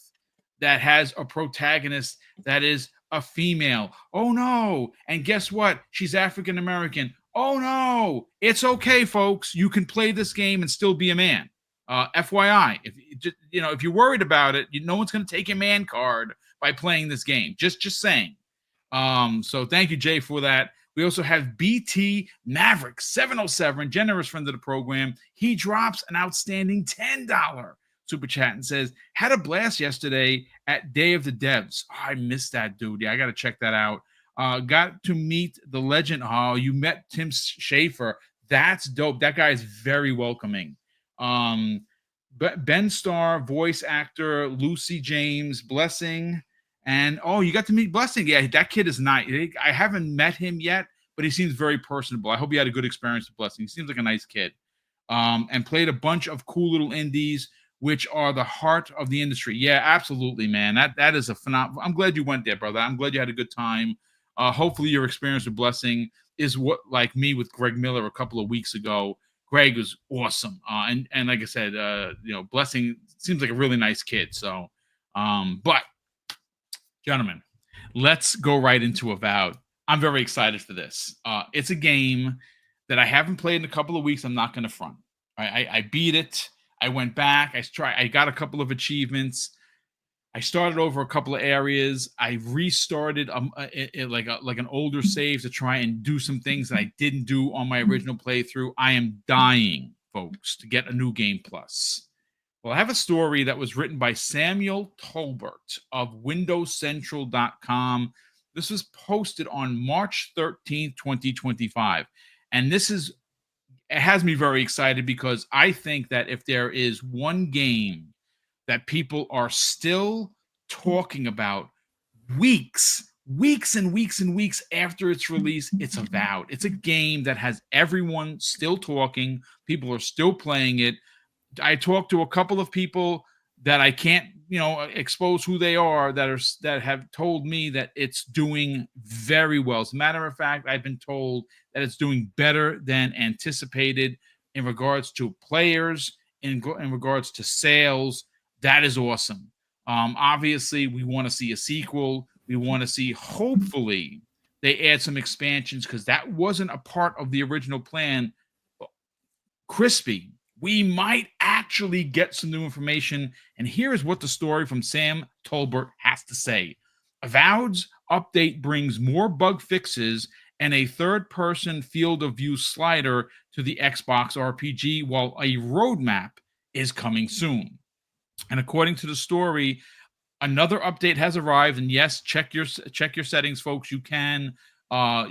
that has a protagonist that is a female. Oh no. And guess what? She's African American. Oh no. It's okay, folks. You can play this game and still be a man. FYI, if you're worried about it, no one's going to take a man card by playing this game. Just saying. So thank you, Jay, for that. We also have BT Maverick 707, generous friend of the program. He drops an outstanding $10 super chat and says, had a blast yesterday at Day of the Devs. Oh, I missed that, dude. Yeah, I got to check that out. Got to meet the legend. Oh, you met Tim Schafer. That's dope. That guy is very welcoming. Ben Starr, voice actor, Lucy James, Blessing, And oh, you got to meet Blessing. Yeah, that kid is nice. I haven't met him yet, but he seems very personable. I hope you had a good experience with Blessing. He seems like a nice kid. And played a bunch of cool little indies, which are the heart of the industry. Yeah, absolutely, man. That is a phenomenal. I'm glad you went there, brother. I'm glad you had a good time. Hopefully, your experience with Blessing is what, like me with Greg Miller a couple of weeks ago. Greg was awesome, and like I said, Blessing seems like a really nice kid. So, but gentlemen, let's go right into Avowed. I'm very excited for this. It's a game that I haven't played in a couple of weeks. I'm not going to front. I beat it. I went back. I got a couple of achievements. I started over a couple of areas. I restarted like an older save to try and do some things that I didn't do on my original playthrough. I am dying, folks, to get a new game plus. Well, I have a story that was written by Samuel Tolbert of WindowsCentral.com. This was posted on March 13th, 2025. And it has me very excited because I think that if there is one game that people are still talking about weeks and weeks after its release, it's Avowed. It's a game that has everyone still talking. People are still playing it. I talked to a couple of people that I can't, expose who they are that have told me that it's doing very well. As a matter of fact, I've been told that it's doing better than anticipated in regards to players, in regards to sales. That is awesome. Obviously, we want to see a sequel. We want to see, hopefully, they add some expansions because that wasn't a part of the original plan. Crispy, we might actually get some new information. And here is what the story from Sam Tolbert has to say. Avowed's update brings more bug fixes and a third-person field of view slider to the Xbox RPG, while a roadmap is coming soon. And according to the story, another update has arrived. And yes, check your settings, folks. You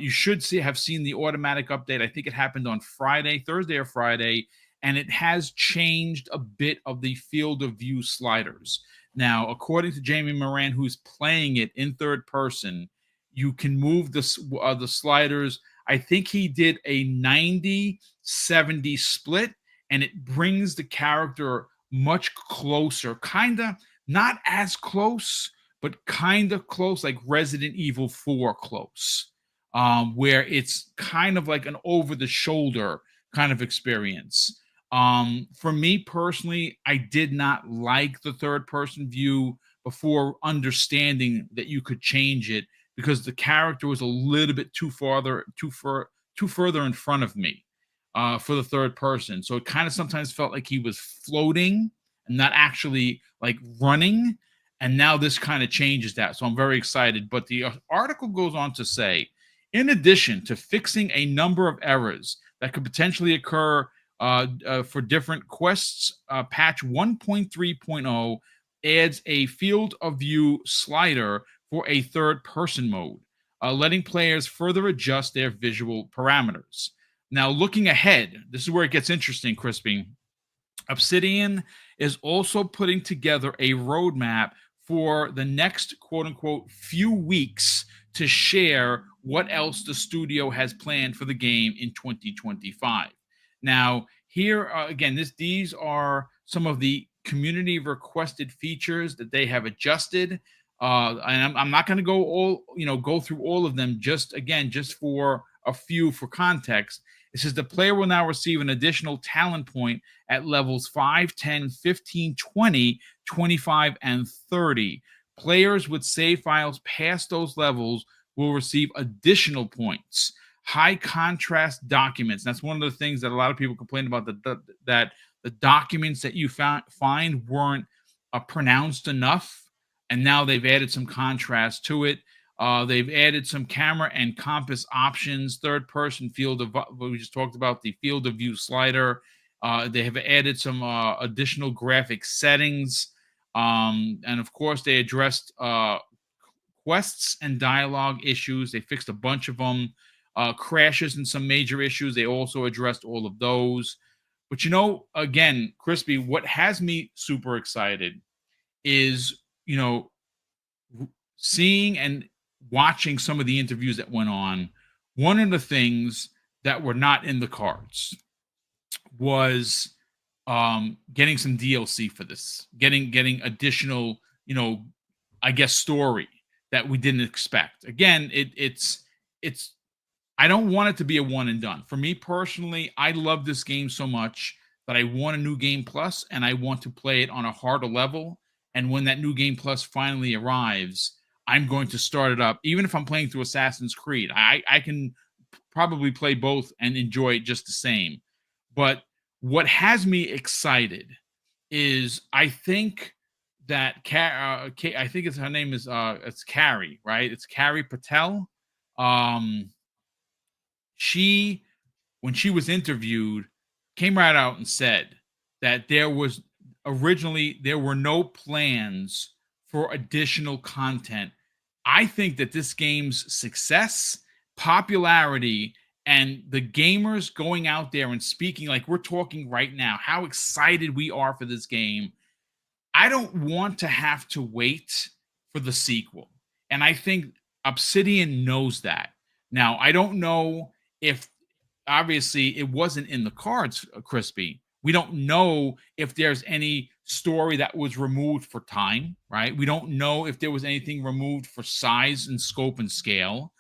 should have seen the automatic update. I think it happened on Thursday or Friday. And it has changed a bit of the field of view sliders. Now, according to Jamie Moran, who's playing it in third person, you can move the sliders. I think he did a 90-70 split, and it brings the character much closer, kind of not as close, but kind of close, like Resident Evil 4 close, where it's kind of like an over-the-shoulder kind of experience. For me personally, I did not like the third-person view before understanding that you could change it because the character was a little bit too further in front of me for the third person. So it kind of sometimes felt like he was floating and not actually like running. And now this kind of changes that. So I'm very excited. But the article goes on to say, in addition to fixing a number of errors that could potentially occur for different quests, patch 1.3.0 adds a field of view slider for a third person mode, letting players further adjust their visual parameters. Now, looking ahead, this is where it gets interesting, Crispy. Obsidian is also putting together a roadmap for the next quote unquote few weeks to share what else the studio has planned for the game in 2025. Now, here again, these are some of the community requested features that they have adjusted. And I'm not going to go through all of them. Just for a few for context. It says the player will now receive an additional talent point at levels 5, 10, 15, 20, 25, and 30. Players with save files past those levels will receive additional points. High contrast documents. That's one of the things that a lot of people complain about, that the documents that you find weren't pronounced enough. And now they've added some contrast to it. They've added some camera and compass options, third-person field of, we just talked about the field of view slider. They have added some additional graphic settings. And, of course, they addressed quests and dialogue issues. They fixed a bunch of them. Crashes and some major issues. They also addressed all of those. But, again, Crispy, what has me super excited is, seeing and watching some of the interviews that went on, one of the things that were not in the cards was getting some DLC for this, getting additional, I guess, story that we didn't expect. Again, it's I don't want it to be a one and done. For me personally, I love this game so much that I want a new game plus and I want to play it on a harder level. And when that new game plus finally arrives, I'm going to start it up. Even if I'm playing through Assassin's Creed, I can probably play both and enjoy it just the same. But what has me excited is I think that I think it's her name is it's Carrie, right? It's Carrie Patel. Um, she, when she was interviewed, came right out and said that there were no plans for additional content. I think that this game's success, popularity, and the gamers going out there and speaking like we're talking right now, how excited we are for this game. I don't want to have to wait for the sequel. And I think Obsidian knows that. Now, I don't know if obviously it wasn't in the cards, Crispy. We don't know if there's any story that was removed for time, right? We don't know if there was anything removed for size and scope and scale.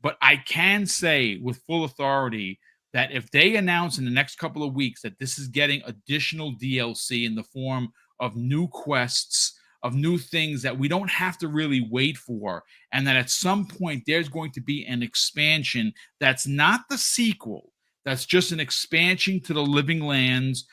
But I can say with full authority that if they announce in the next couple of weeks that this is getting additional DLC in the form of new quests, of new things that we don't have to really wait for, and that at some point there's going to be an expansion that's not the sequel, that's just an expansion to the Living Lands,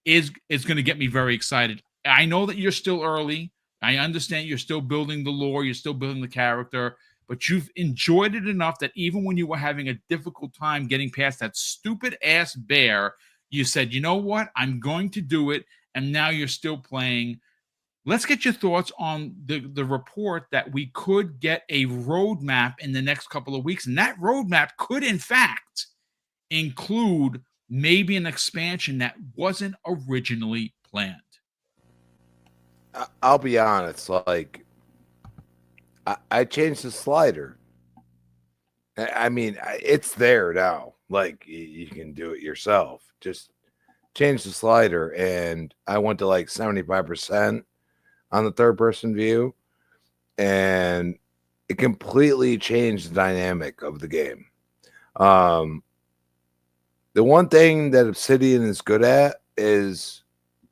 is going to get me very excited. I know that you're still early. I understand you're still building the lore, you're still building the character, but you've enjoyed it enough that even when you were having a difficult time getting past that stupid ass bear, you said, you know what? I'm going to do it. And now you're still playing. Let's get your thoughts on the report that we could get a roadmap in the next couple of weeks. And that roadmap could, in fact, include maybe an expansion that wasn't originally planned. I'll be honest, like I changed the slider. I mean, it's there now. Like you can do it yourself. Just change the slider, and I went to like 75% on the third person view, and it completely changed the dynamic of the game. The one thing that Obsidian is good at is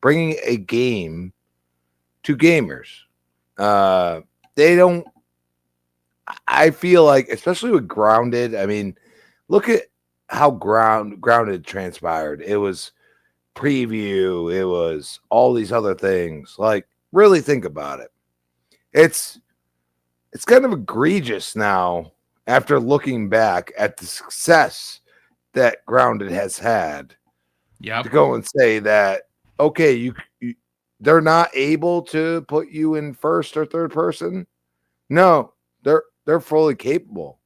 bringing a game to gamers. They don't. I feel like, especially with Grounded, I mean, look at how Grounded transpired. It was preview, it was all these other things. Like, really think about it. It's kind of egregious now after looking back at the success that Grounded has had. Yeah, to go and say that, okay, you they're not able to put you in first or third person. No, they're fully capable.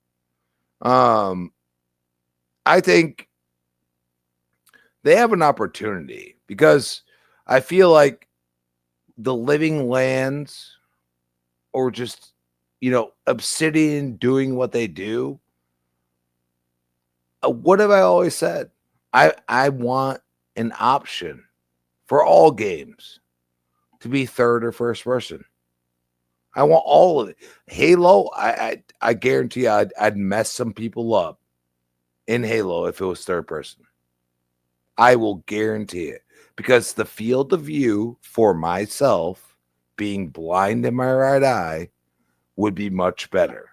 I think they have an opportunity because I feel like the Living Lands, or just, Obsidian doing what they do. What have I always said? I want an option for all games to be third or first person. I want all of it. Halo, I guarantee I'd mess some people up in Halo if it was third person. I will guarantee it, because the field of view for myself, being blind in my right eye, would be much better.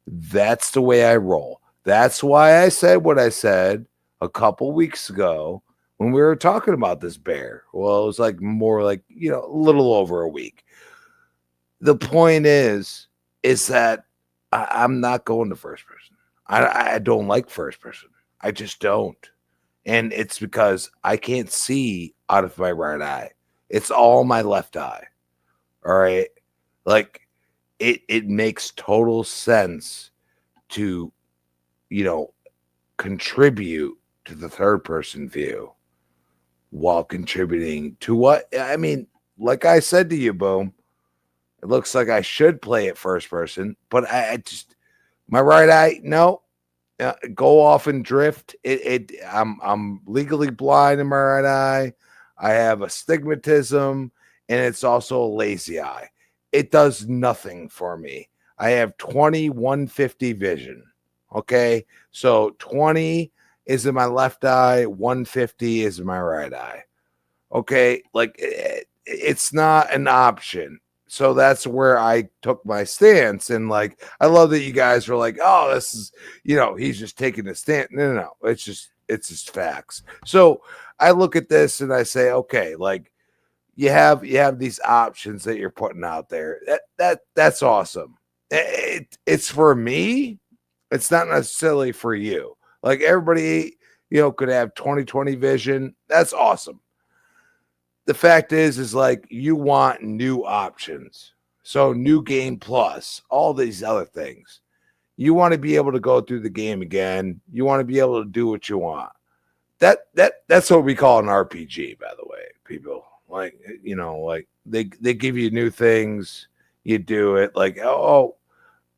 That's the way I roll. That's why I said what I said a couple weeks ago when we were talking about this bear. Well, it was like more like, a little over a week. The point is that I'm not going to first person. I don't like first person. I just don't. And it's because I can't see out of my right eye. It's all my left eye. All right. Like it makes total sense to, contribute to the third person view while contributing to what, I mean, like I said to you, Boom, It looks like I should play it first person, but I just my right eye, no, go off and drift. I'm legally blind in my right eye. I have astigmatism, and it's also a lazy eye. It does nothing for me. I have 150 vision. Okay, so 20 is in my left eye, 150 is in my right eye. Okay, like it's not an option. So that's where I took my stance. And like, I love that you guys were like, oh, this is, he's just taking a stand. No. It's just facts. So I look at this and I say, okay, like you have these options that you're putting out there. That's awesome. It's for me. It's not necessarily for you. Like everybody, could have 20/20 vision. That's awesome. The fact is like you want new options. So new game plus, all these other things. You want to be able to go through the game again. You want to be able to do what you want. That's what we call an RPG, by the way, people. Like, like they give you new things, you do it. Like,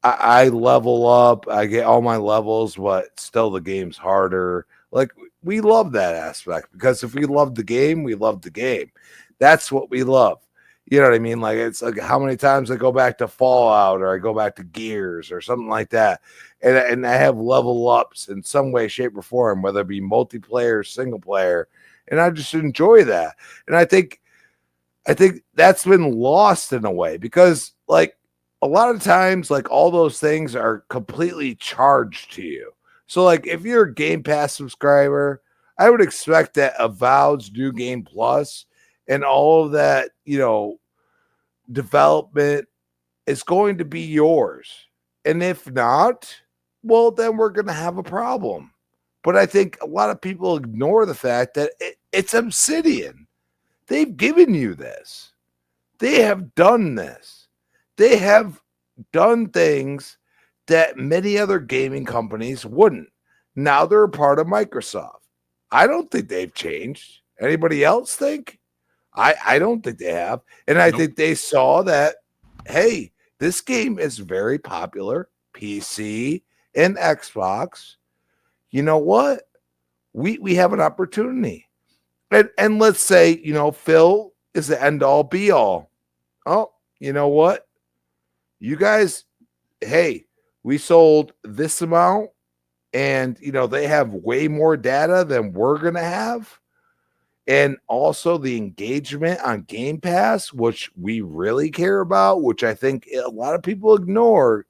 I level up, I get all my levels, but still the game's harder. Like, we love that aspect because if we love the game, we love the game. That's what we love. You know what I mean? Like, it's like how many times I go back to Fallout or I go back to Gears or something like that. And I have level ups in some way, shape, or form, whether it be multiplayer, single player. And I just enjoy that. And I think that's been lost in a way because, like, a lot of times, like, all those things are completely charged to you. So, like, if you're a Game Pass subscriber, I would expect that Avowed's New Game Plus and all of that, development is going to be yours. And if not, well, then we're going to have a problem. But I think a lot of people ignore the fact that it's Obsidian. They've given you this. They have done this. They have done things that many other gaming companies wouldn't. Now they're a part of Microsoft. I don't think they've changed. Anybody else think? I don't think they have. And I think they saw that, hey, this game is very popular, PC and Xbox. You know what? We have an opportunity. And let's say, Phil is the end all be all. Oh, you know what? You guys, hey, we sold this amount and, they have way more data than we're going to have. And also the engagement on Game Pass, which we really care about, which I think a lot of people ignore.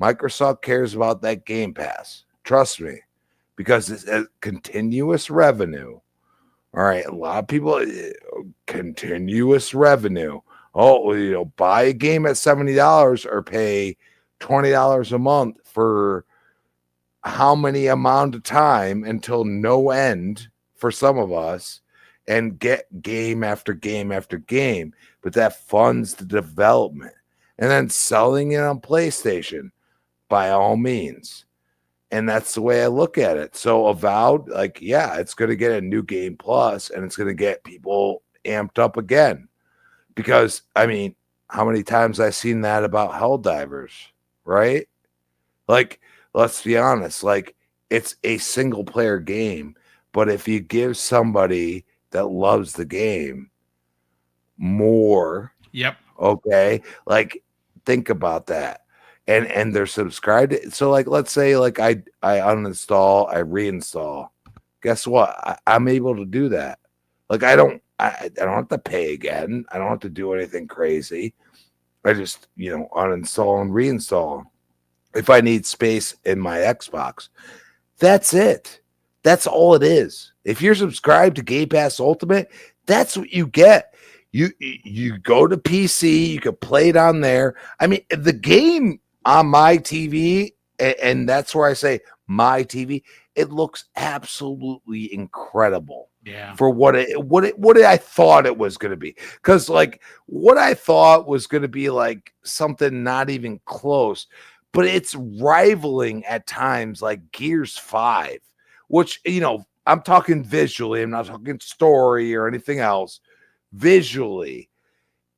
Microsoft cares about that Game Pass. Trust me, because it's a continuous revenue. All right. A lot of people, continuous revenue. Oh, buy a game at $70 or pay $20 a month for how many amount of time until no end for some of us and get game after game after game. But that funds the development and then selling it on PlayStation by all means. And that's the way I look at it. So Avowed, like, yeah, it's going to get a new game plus and it's going to get people amped up again. Because, I mean, how many times I've seen that about Helldivers, right? Like, let's be honest, like, it's a single player game. But if you give somebody that loves the game more, okay, like, think about that. And they're subscribed. So, like, let's say, like, I uninstall, I reinstall. Guess what? I'm able to do that. Like, I don't have to pay again. I don't have to do anything crazy. I just, uninstall and reinstall. If I need space in my Xbox, that's it. That's all it is. If you're subscribed to Game Pass Ultimate, that's what you get. You go to PC, you can play it on there. I mean, the game on my TV, and that's where I say my TV, it looks absolutely incredible. Yeah. For what I thought it was going to be. Because, like, what I thought was going to be like something not even close, but it's rivaling at times like Gears 5, which, I'm talking visually, I'm not talking story or anything else. Visually,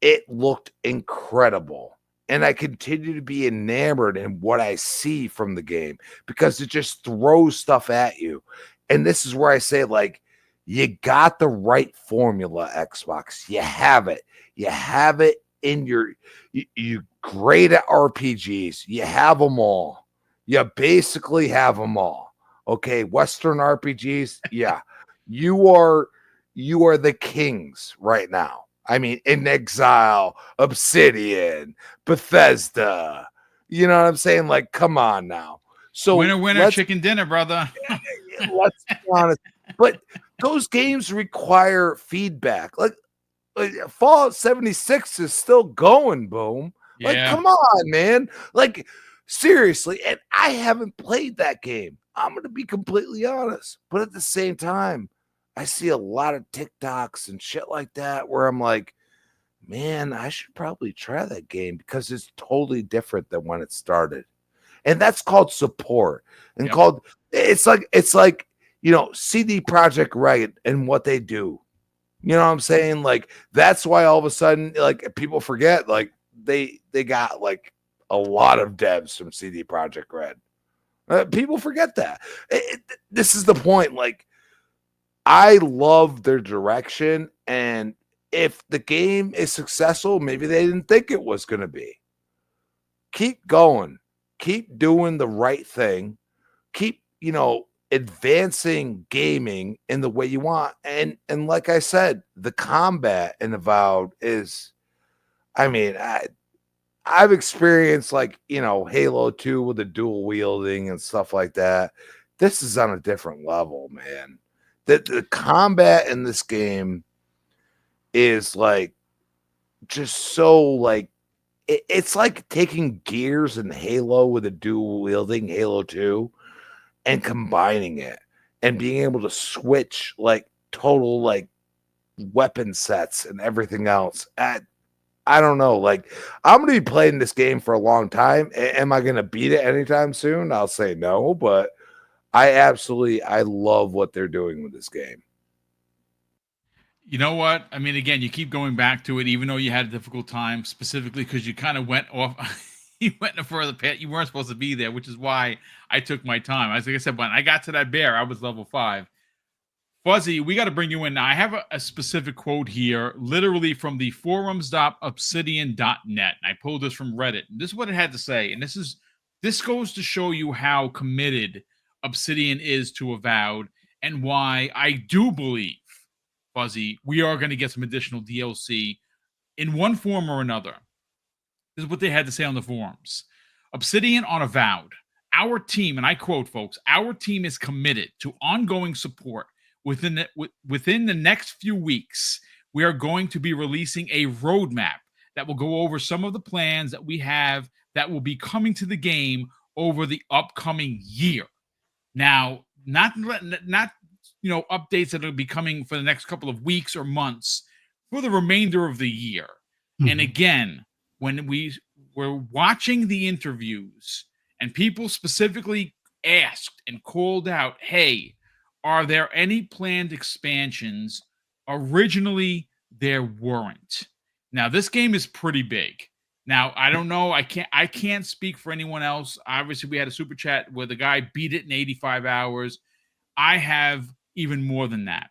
it looked incredible. And I continue to be enamored in what I see from the game because it just throws stuff at you. And this is where I say, like, you got the right formula, Xbox. You have it. You have it in you great at RPGs. You have them all. You basically have them all. Okay, Western RPGs. Yeah, you are the kings right now. I mean, In Exile, Obsidian, Bethesda. You know what I'm saying? Like, come on now. So winner, chicken dinner, brother. let's be honest. But those games require feedback. Like Fallout 76 is still going, boom. Like, come on, man. Like, seriously. And I haven't played that game. I'm going to be completely honest. But at the same time, I see a lot of TikToks and shit like that where I'm like, man, I should probably try that game because it's totally different than when it started. And that's called support. And it's like, you know, CD Projekt Red and what they do. You know what I'm saying? Like, that's why all of a sudden, like, people forget, like, they got like a lot of devs from CD Projekt Red. People forget that. This is the point. Like, I love their direction, and if the game is successful, maybe they didn't think it was going to be. Keep going. Keep doing the right thing. Keep, you know, advancing gaming in the way you want. And like I said, the combat in Avowed is, I mean, I've experienced, like, you know, Halo 2 with the dual wielding and stuff like that. This is on a different level, man. The combat in this game is like just so like it's like taking Gears and Halo with a dual wielding Halo 2 and combining it and being able to switch like total like weapon sets and everything else. I don't know. Like, I'm going to be playing this game for a long time. Am I going to beat it anytime soon? I'll say no, but I love what they're doing with this game. You know what? I mean, again, you keep going back to it, even though you had a difficult time, specifically because you kind of went off. You went in a further path. You weren't supposed to be there, which is why I took my time. As like I said, when I got to that bear, I was level 5. Fuzzy, we got to bring you in. Now, I have a specific quote here, literally from the forums.obsidian.net. I pulled this from Reddit. This is what it had to say. And this goes to show you how committed Obsidian is to Avowed and why I do believe, Fuzzy, we are going to get some additional DLC in one form or another. This is what they had to say on the forums. Obsidian on Avowed. Our team, and I quote, folks, our team is committed to ongoing support. Within the next few weeks, we are going to be releasing a roadmap that will go over some of the plans that we have that will be coming to the game over the upcoming year. Now, not updates that will be coming for the next couple of weeks or months, for the remainder of the year. Mm-hmm. And again, when we were watching the interviews and people specifically asked and called out, hey, are there any planned expansions? Originally, there weren't. Now, this game is pretty big. Now, I don't know. I can't speak for anyone else. Obviously, we had a super chat where the guy beat it in 85 hours. I have even more than that.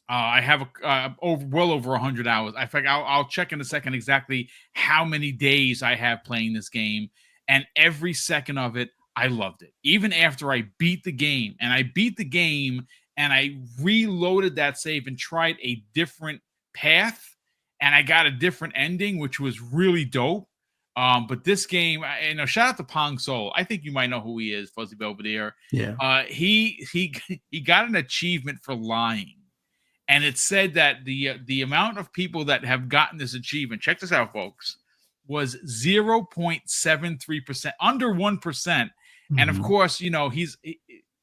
I have well over 100 hours. In fact, I'll check in a second exactly how many days I have playing this game. And every second of it, I loved it. Even after I beat the game, and I reloaded that save and tried a different path, and I got a different ending, which was really dope. But this game, shout out to Pong Soul. I think you might know who he is, Fuzzy Belvedere. Yeah. He got an achievement for lying, and it said that the amount of people that have gotten this achievement, check this out, folks, was 0.73%, under 1%. And of course, he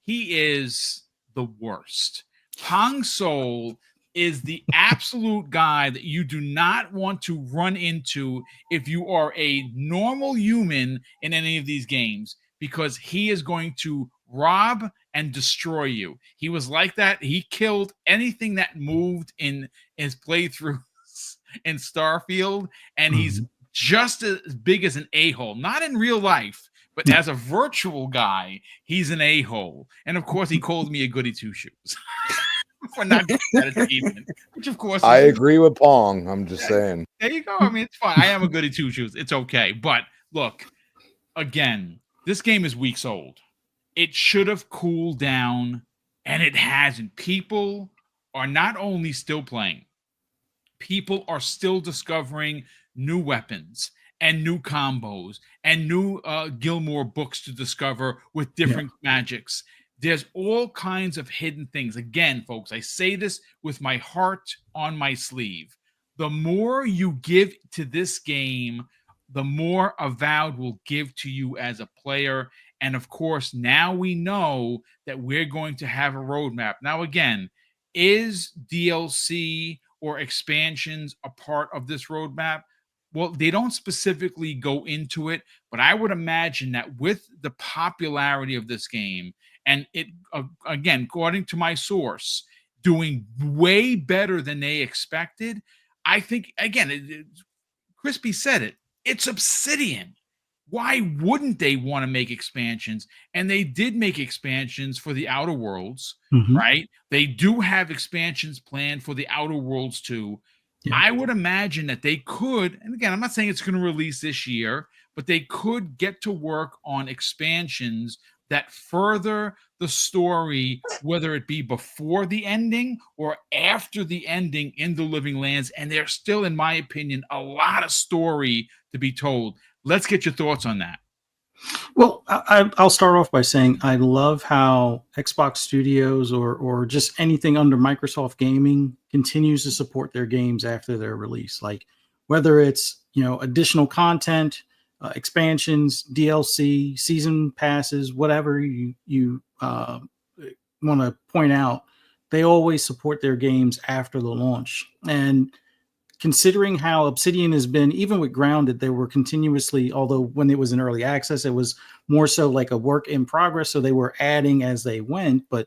is the worst. Pong Soul is the absolute guy that you do not want to run into if you are a normal human in any of these games, because he is going to rob and destroy you. He was like that. He killed anything that moved in his playthroughs in Starfield, and he's just as big as an a-hole, not in real life, but as a virtual guy, he's an a-hole. And of course, he calls me a goody two shoes for not getting that achievement, which of course I agree with Pong. I'm just saying. there you go. I mean, it's fine. I am a goody two shoes. It's okay. But look, again, this game is weeks old. It should have cooled down, and it hasn't. People are not only still playing, people are still discovering new weapons and new combos and new Gilmore books to discover with different magics. There's all kinds of hidden things. Again, folks, I say this with my heart on my sleeve. The more you give to this game, the more Avowed will give to you as a player. And of course, now we know that we're going to have a roadmap. Now, again, is DLC or expansions a part of this roadmap? Well, they don't specifically go into it, but I would imagine that with the popularity of this game, and it, again, according to my source, doing way better than they expected, I think, again, Crispy said it, it's Obsidian. Why wouldn't they want to make expansions? And they did make expansions for the Outer Worlds, right? They do have expansions planned for the Outer Worlds too. Yeah. I would imagine that they could, and again, I'm not saying it's going to release this year, but they could get to work on expansions that further the story, whether it be before the ending or after the ending in the Living Lands. And there's still, in my opinion, a lot of story to be told. Let's get your thoughts on that. Well, I'll start off by saying I love how Xbox Studios or just anything under Microsoft Gaming continues to support their games after their release. Like whether it's, additional content, expansions, DLC, season passes, whatever you want to point out, they always support their games after the launch. And considering how Obsidian has been, even with Grounded, they were continuously, although when it was in early access, it was more so like a work in progress. So they were adding as they went. But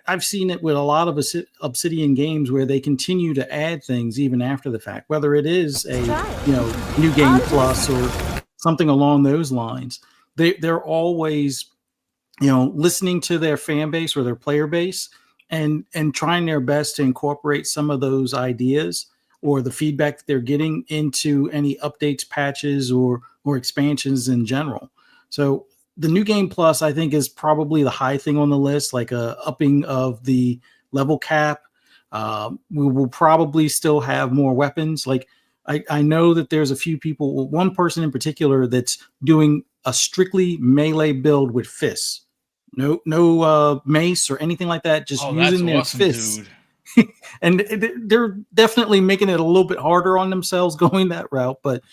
I've seen it with a lot of Obsidian games where they continue to add things even after the fact, whether it is a new game plus or something along those lines. They're always, listening to their fan base or their player base and trying their best to incorporate some of those ideas or the feedback that they're getting into any updates, patches, or expansions in general. So the new game plus, I think, is probably the high thing on the list, like a upping of the level cap. We will probably still have more weapons. Like I know that there's a few people, one person in particular, that's doing a strictly melee build with fists. No mace or anything like that, just using their fists. Dude. And they're definitely making it a little bit harder on themselves going that route, but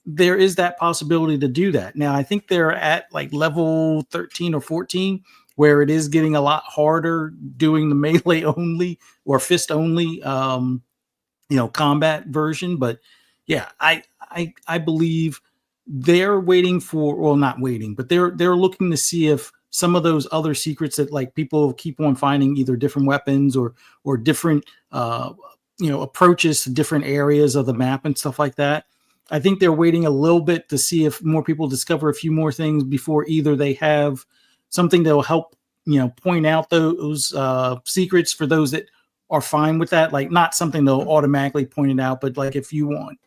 there is that possibility to do that. Now, I think they're at like level 13 or 14, where it is getting a lot harder doing the melee only or fist only, combat version. But yeah, I believe they're waiting for, well, not waiting, but they're looking to see if some of those other secrets that like people keep on finding, either different weapons or different approaches to different areas of the map and stuff like that. I think they're waiting a little bit to see if more people discover a few more things before either they have something that will help point out those secrets for those that are fine with that. Like not something they'll automatically point it out, but like if you want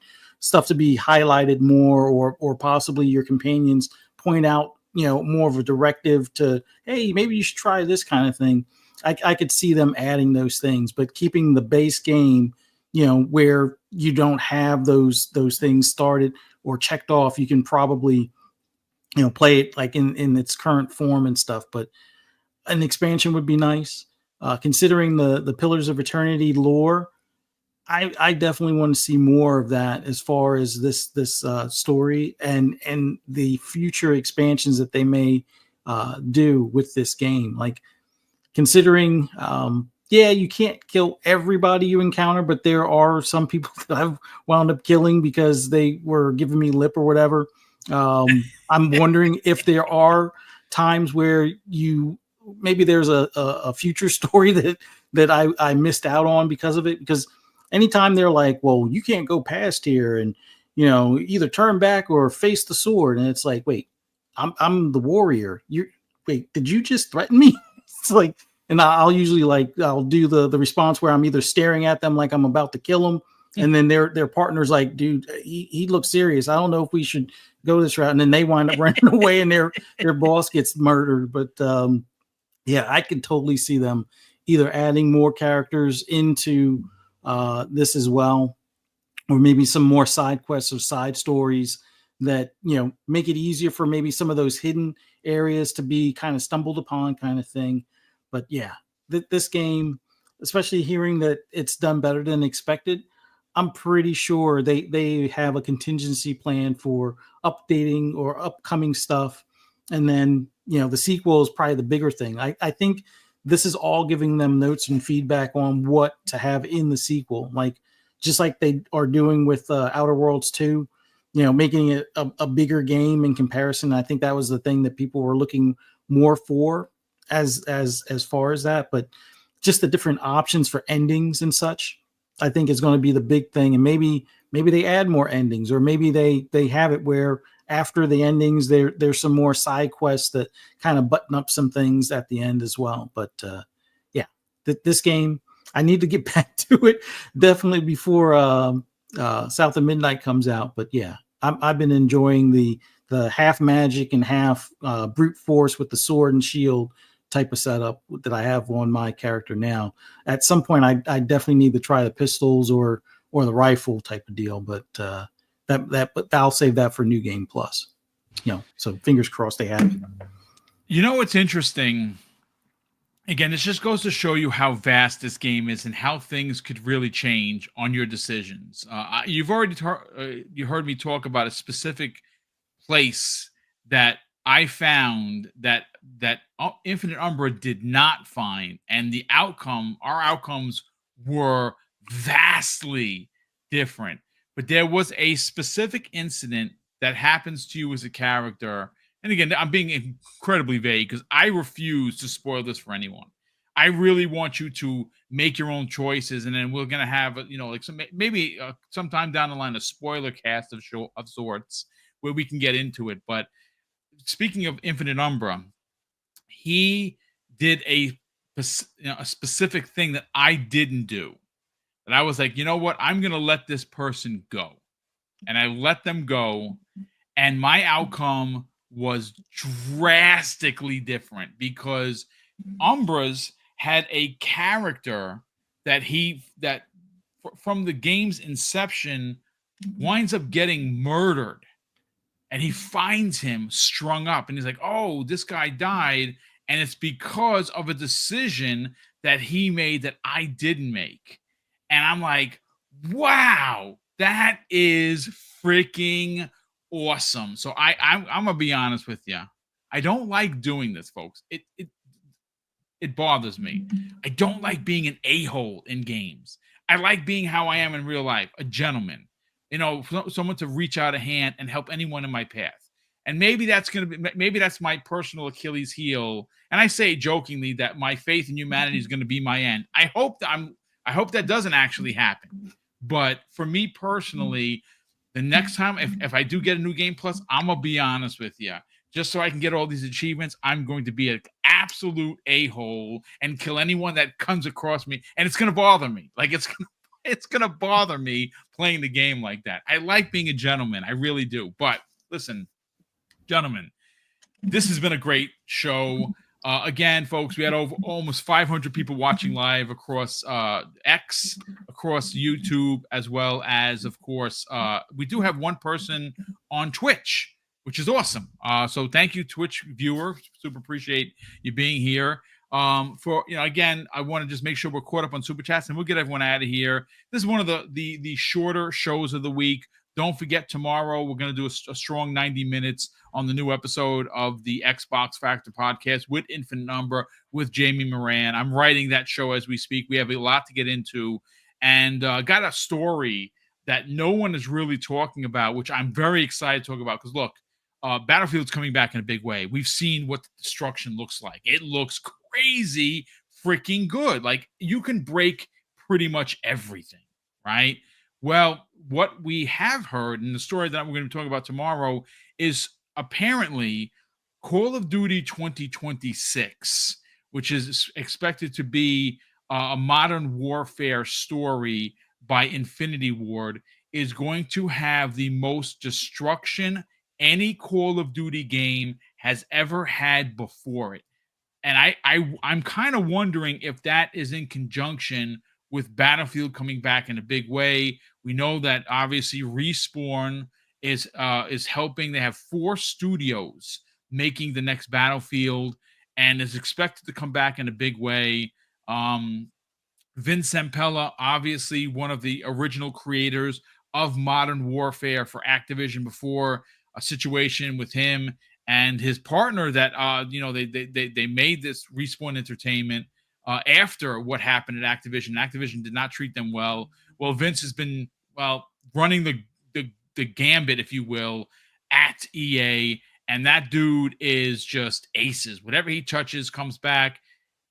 stuff to be highlighted more or possibly your companions point out more of a directive to, hey, maybe you should try this kind of thing. I could see them adding those things, but keeping the base game, where you don't have those things started or checked off, you can probably, play it like in its current form and stuff. But an expansion would be nice. Considering the Pillars of Eternity lore, I definitely want to see more of that as far as this story and the future expansions that they may do with this game. Like considering, you can't kill everybody you encounter, but there are some people that I've wound up killing because they were giving me lip or whatever. I'm wondering if there are times where maybe there's a future story that I missed out on because of it, because anytime they're like, well, you can't go past here, and either turn back or face the sword, and it's like, wait, I'm the warrior. Wait, did you just threaten me? It's like, and I'll usually I'll do the response where I'm either staring at them like I'm about to kill them, and then their partner's like, dude, he looks serious. I don't know if we should go this route, and then they wind up running away, and their boss gets murdered. But yeah, I can totally see them either adding more characters into this as well, or maybe some more side quests or side stories that make it easier for maybe some of those hidden areas to be kind of stumbled upon, kind of thing. But yeah, this game, especially hearing that it's done better than expected, I'm pretty sure they have a contingency plan for updating or upcoming stuff. And then the sequel is probably the bigger thing. I think this is all giving them notes and feedback on what to have in the sequel, just like they are doing with Outer Worlds 2, making it a bigger game in comparison. I think that was the thing that people were looking more for as far as that, but just the different options for endings and such, I think is going to be the big thing. And maybe they add more endings, or maybe they have it where after the endings, there's some more side quests that kind of button up some things at the end as well. But yeah, this game, I need to get back to it definitely before South of Midnight comes out. But yeah, I've been enjoying the half magic and half brute force with the sword and shield type of setup that I have on my character now. At some point, I definitely need to try the pistols or the rifle type of deal. But but I'll save that for New Game Plus. So fingers crossed they have it. What's interesting? Again, this just goes to show you how vast this game is and how things could really change on your decisions. You've already you heard me talk about a specific place that I found that Infinite Umbra did not find, and our outcomes were vastly different. But there was a specific incident that happens to you as a character. And again, I'm being incredibly vague because I refuse to spoil this for anyone. I really want you to make your own choices, and then we're gonna have maybe sometime down the line a spoiler cast of sorts where we can get into it. But speaking of Infinite Umbra, he did a specific thing that I didn't do. And I was like, you know what? I'm gonna let this person go, and I let them go, and my outcome was drastically different because Umbra's had a character that from the game's inception winds up getting murdered, and he finds him strung up, and he's like, oh, this guy died, and it's because of a decision that he made that I didn't make. And I'm like, wow, that is freaking awesome. So I'm gonna be honest with you. I don't like doing this, folks. It bothers me. I don't like being an a-hole in games. I like being how I am in real life, a gentleman. Someone to reach out a hand and help anyone in my path. And maybe that's my personal Achilles heel. And I say jokingly that my faith in humanity is going to be my end. I hope that doesn't actually happen. But for me personally, the next time, if I do get a New Game Plus, I'm going to be honest with you. Just so I can get all these achievements, I'm going to be an absolute a-hole and kill anyone that comes across me. And it's going to bother me. It's going to bother me playing the game like that. I like being a gentleman. I really do. But listen, gentlemen, this has been a great show. Again, folks, we had almost 500 people watching live across X, across YouTube, as well as, of course, we do have one person on Twitch, which is awesome. So thank you, Twitch viewer. Super appreciate you being here. Again, I want to just make sure we're caught up on Super Chats, and we'll get everyone out of here. This is one of the shorter shows of the week. Don't forget, tomorrow we're going to do a strong 90 minutes on the new episode of the Xbox Factor podcast with Infinite Umbra with Jamie Moran. I'm writing that show as we speak. We have a lot to get into, and got a story that no one is really talking about, which I'm very excited to talk about. Because look, Battlefield's coming back in a big way. We've seen what the destruction looks like. It looks crazy freaking good. Like, you can break pretty much everything, right? Well, what we have heard in the story that we're going to be talking about tomorrow is apparently Call of Duty 2026, which is expected to be a modern warfare story by Infinity Ward, is going to have the most destruction any Call of Duty game has ever had before it. And I'm kind of wondering if that is in conjunction with Battlefield coming back in a big way. We know that obviously Respawn is helping. They have 4 studios making the next Battlefield and is expected to come back in a big way. Vince Zampella, obviously one of the original creators of Modern Warfare for Activision, before a situation with him and his partner that they made this Respawn Entertainment after what happened at Activision. Activision did not treat them well. Well, Vince has been running the gambit, if you will, at EA, and that dude is just aces. Whatever he touches comes back.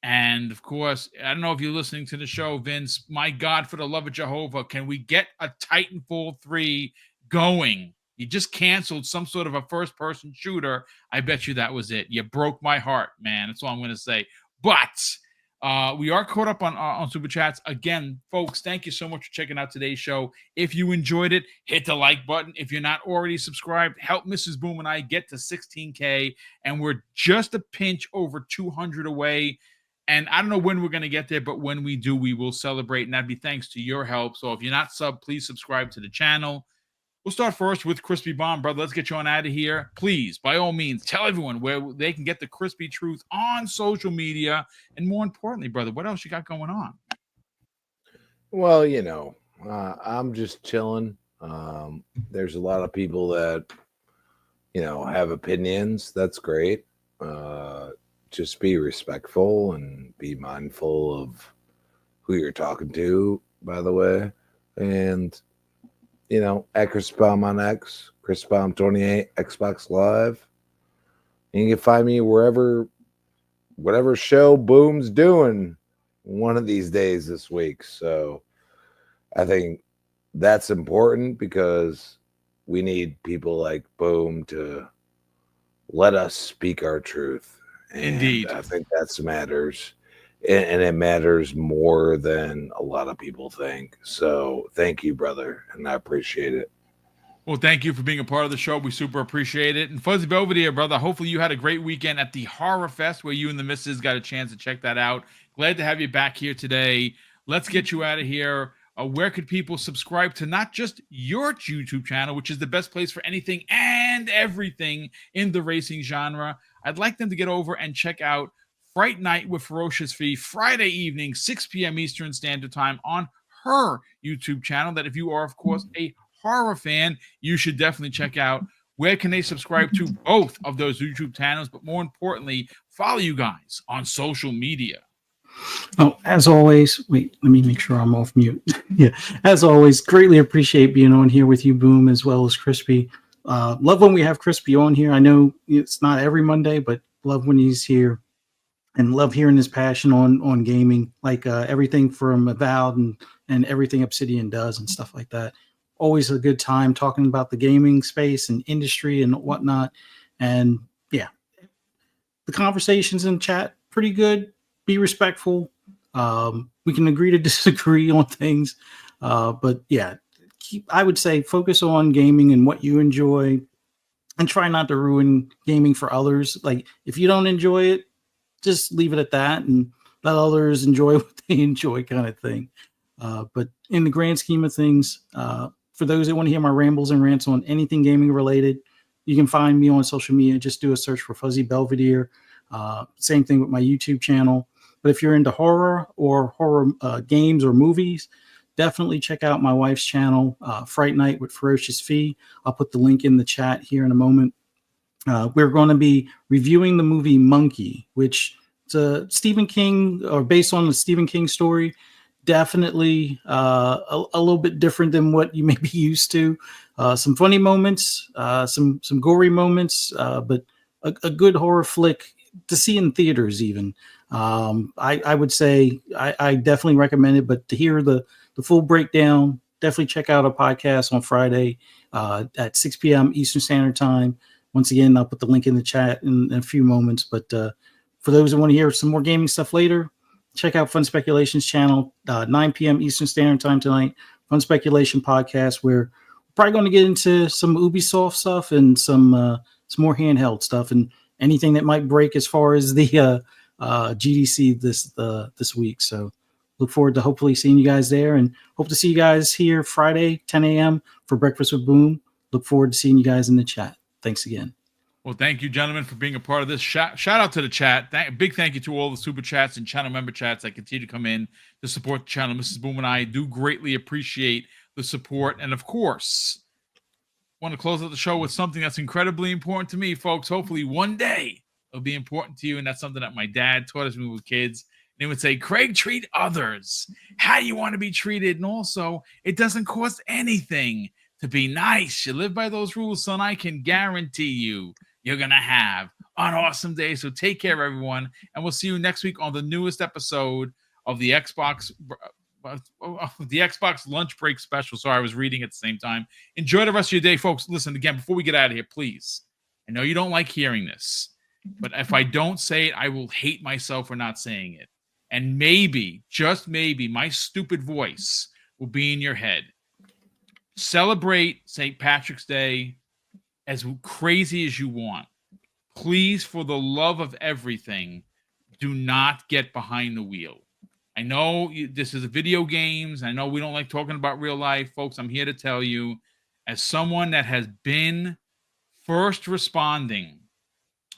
And of course, I don't know if you're listening to the show, Vince. My God, for the love of Jehovah, can we get a Titanfall 3 going? You just canceled some sort of a first-person shooter. I bet you that was it. You broke my heart, man. That's all I'm going to say. But we are caught up on Super Chats. Again, folks, thank you so much for checking out today's show. If you enjoyed it, hit the like button. If you're not already subscribed, help Mrs. Boom and I get to 16K. And we're just a pinch over 200 away. And I don't know when we're going to get there, but when we do, we will celebrate. And that'd be thanks to your help. So if you're not sub, please subscribe to the channel. We'll start first with Crispy Bomb, brother. Let's get you on out of here. Please, by all means, tell everyone where they can get the crispy truth on social media. And more importantly, brother, what else you got going on? Well, I'm just chilling. There's a lot of people that, have opinions. That's great. Just be respectful and be mindful of who you're talking to, by the way. And, at Chris Baum on X, Chris Baum 28, Xbox Live. And you can find me whatever show Boom's doing one of these days this week. So I think that's important because we need people like Boom to let us speak our truth. And Indeed. I think that matters. And it matters more than a lot of people think. So thank you, brother. And I appreciate it. Well, thank you for being a part of the show. We super appreciate it. And Fuzzy Belvedere, brother, hopefully you had a great weekend at the Horror Fest where you and the missus got a chance to check that out. Glad to have you back here today. Let's get you out of here. Where could people subscribe to not just your YouTube channel, which is the best place for anything and everything in the racing genre? I'd like them to get over and check out Fright Night with Ferocious Fee, Friday evening, 6 p.m. Eastern Standard Time on her YouTube channel that if you are, of course, a horror fan, you should definitely check out. Where can they subscribe to both of those YouTube channels? But more importantly, follow you guys on social media. Oh, as always, wait, let me make sure I'm off mute. Yeah, as always, greatly appreciate being on here with you, Boom, as well as Crispy. Love when we have Crispy on here. I know it's not every Monday, but love when he's here. And love hearing his passion on gaming, like everything from Avowed and everything Obsidian does and stuff like that. Always a good time talking about the gaming space and industry and whatnot. And yeah, the conversations in chat, pretty good. Be respectful. We can agree to disagree on things. But yeah, I would say focus on gaming and what you enjoy and try not to ruin gaming for others. Like if you don't enjoy it, just leave it at that and let others enjoy what they enjoy, kind of thing. But in the grand scheme of things, for those that want to hear my rambles and rants on anything gaming related, you can find me on social media. Just do a search for Fuzzy Belvedere. Same thing with my YouTube channel. But if you're into horror or horror games or movies, definitely check out my wife's channel, Fright Night with Ferocious Fee. I'll put the link in the chat here in a moment. We're going to be reviewing the movie Monkey, which is a Stephen King or based on the Stephen King story. Definitely a little bit different than what you may be used to. Some funny moments, some gory moments, but a good horror flick to see in theaters even. I would say I definitely recommend it, but to hear the full breakdown, definitely check out our podcast on Friday at 6 p.m. Eastern Standard Time. Once again, I'll put the link in the chat in a few moments. But for those who want to hear some more gaming stuff later, check out Fun Speculations channel, 9 p.m. Eastern Standard Time tonight. Fun Speculation podcast, where we're probably going to get into some Ubisoft stuff and some more handheld stuff and anything that might break as far as the GDC this week. So look forward to hopefully seeing you guys there, and hope to see you guys here Friday, 10 a.m. for Breakfast with Boom. Look forward to seeing you guys in the chat. Thanks again. Well, thank you, gentlemen, for being a part of this. Shout out to the chat. Big thank you to all the super chats and channel member chats that continue to come in to support the channel. Mrs. Boom and I do greatly appreciate the support. And of course, want to close out the show with something that's incredibly important to me, folks. Hopefully one day it'll be important to you. And that's something that my dad taught us when we were kids. And he would say, Craig, treat others how you want to be treated. And also, it doesn't cost anything to be nice. You live by those rules, son. I can guarantee you're going to have an awesome day. So take care, everyone. And we'll see you next week on the newest episode of the Xbox lunch break special. Sorry, I was reading at the same time. Enjoy the rest of your day, folks. Listen, again, before we get out of here, please. I know you don't like hearing this, but if I don't say it, I will hate myself for not saying it. And maybe, just maybe, my stupid voice will be in your head. Celebrate St. Patrick's Day as crazy as you want. Please, for the love of everything, do not get behind the wheel. I know this is a video games. I know we don't like talking about real life, folks. I'm here to tell you, as someone that has been first responding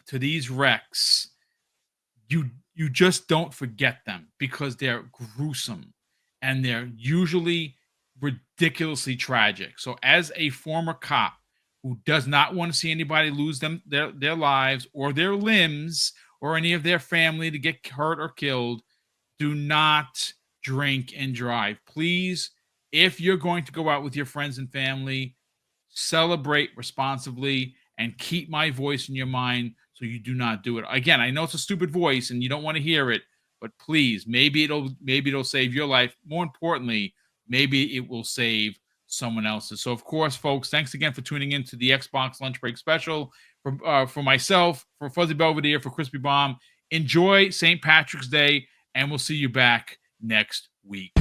to these wrecks, you just don't forget them, because they're gruesome and they're usually ridiculously tragic. So as a former cop who does not want to see anybody lose their lives or their limbs or any of their family to get hurt or killed, do not drink and drive. Please, if you're going to go out with your friends and family, celebrate responsibly and keep my voice in your mind so you do not do it. Again, I know it's a stupid voice and you don't want to hear it, but please, maybe it'll save your life. More importantly, maybe it will save someone else's. So, of course, folks, thanks again for tuning in to the Xbox Lunch Break Special. For myself, for Fuzzy Belvedere, for Crispy Bomb, enjoy St. Patrick's Day, and we'll see you back next week.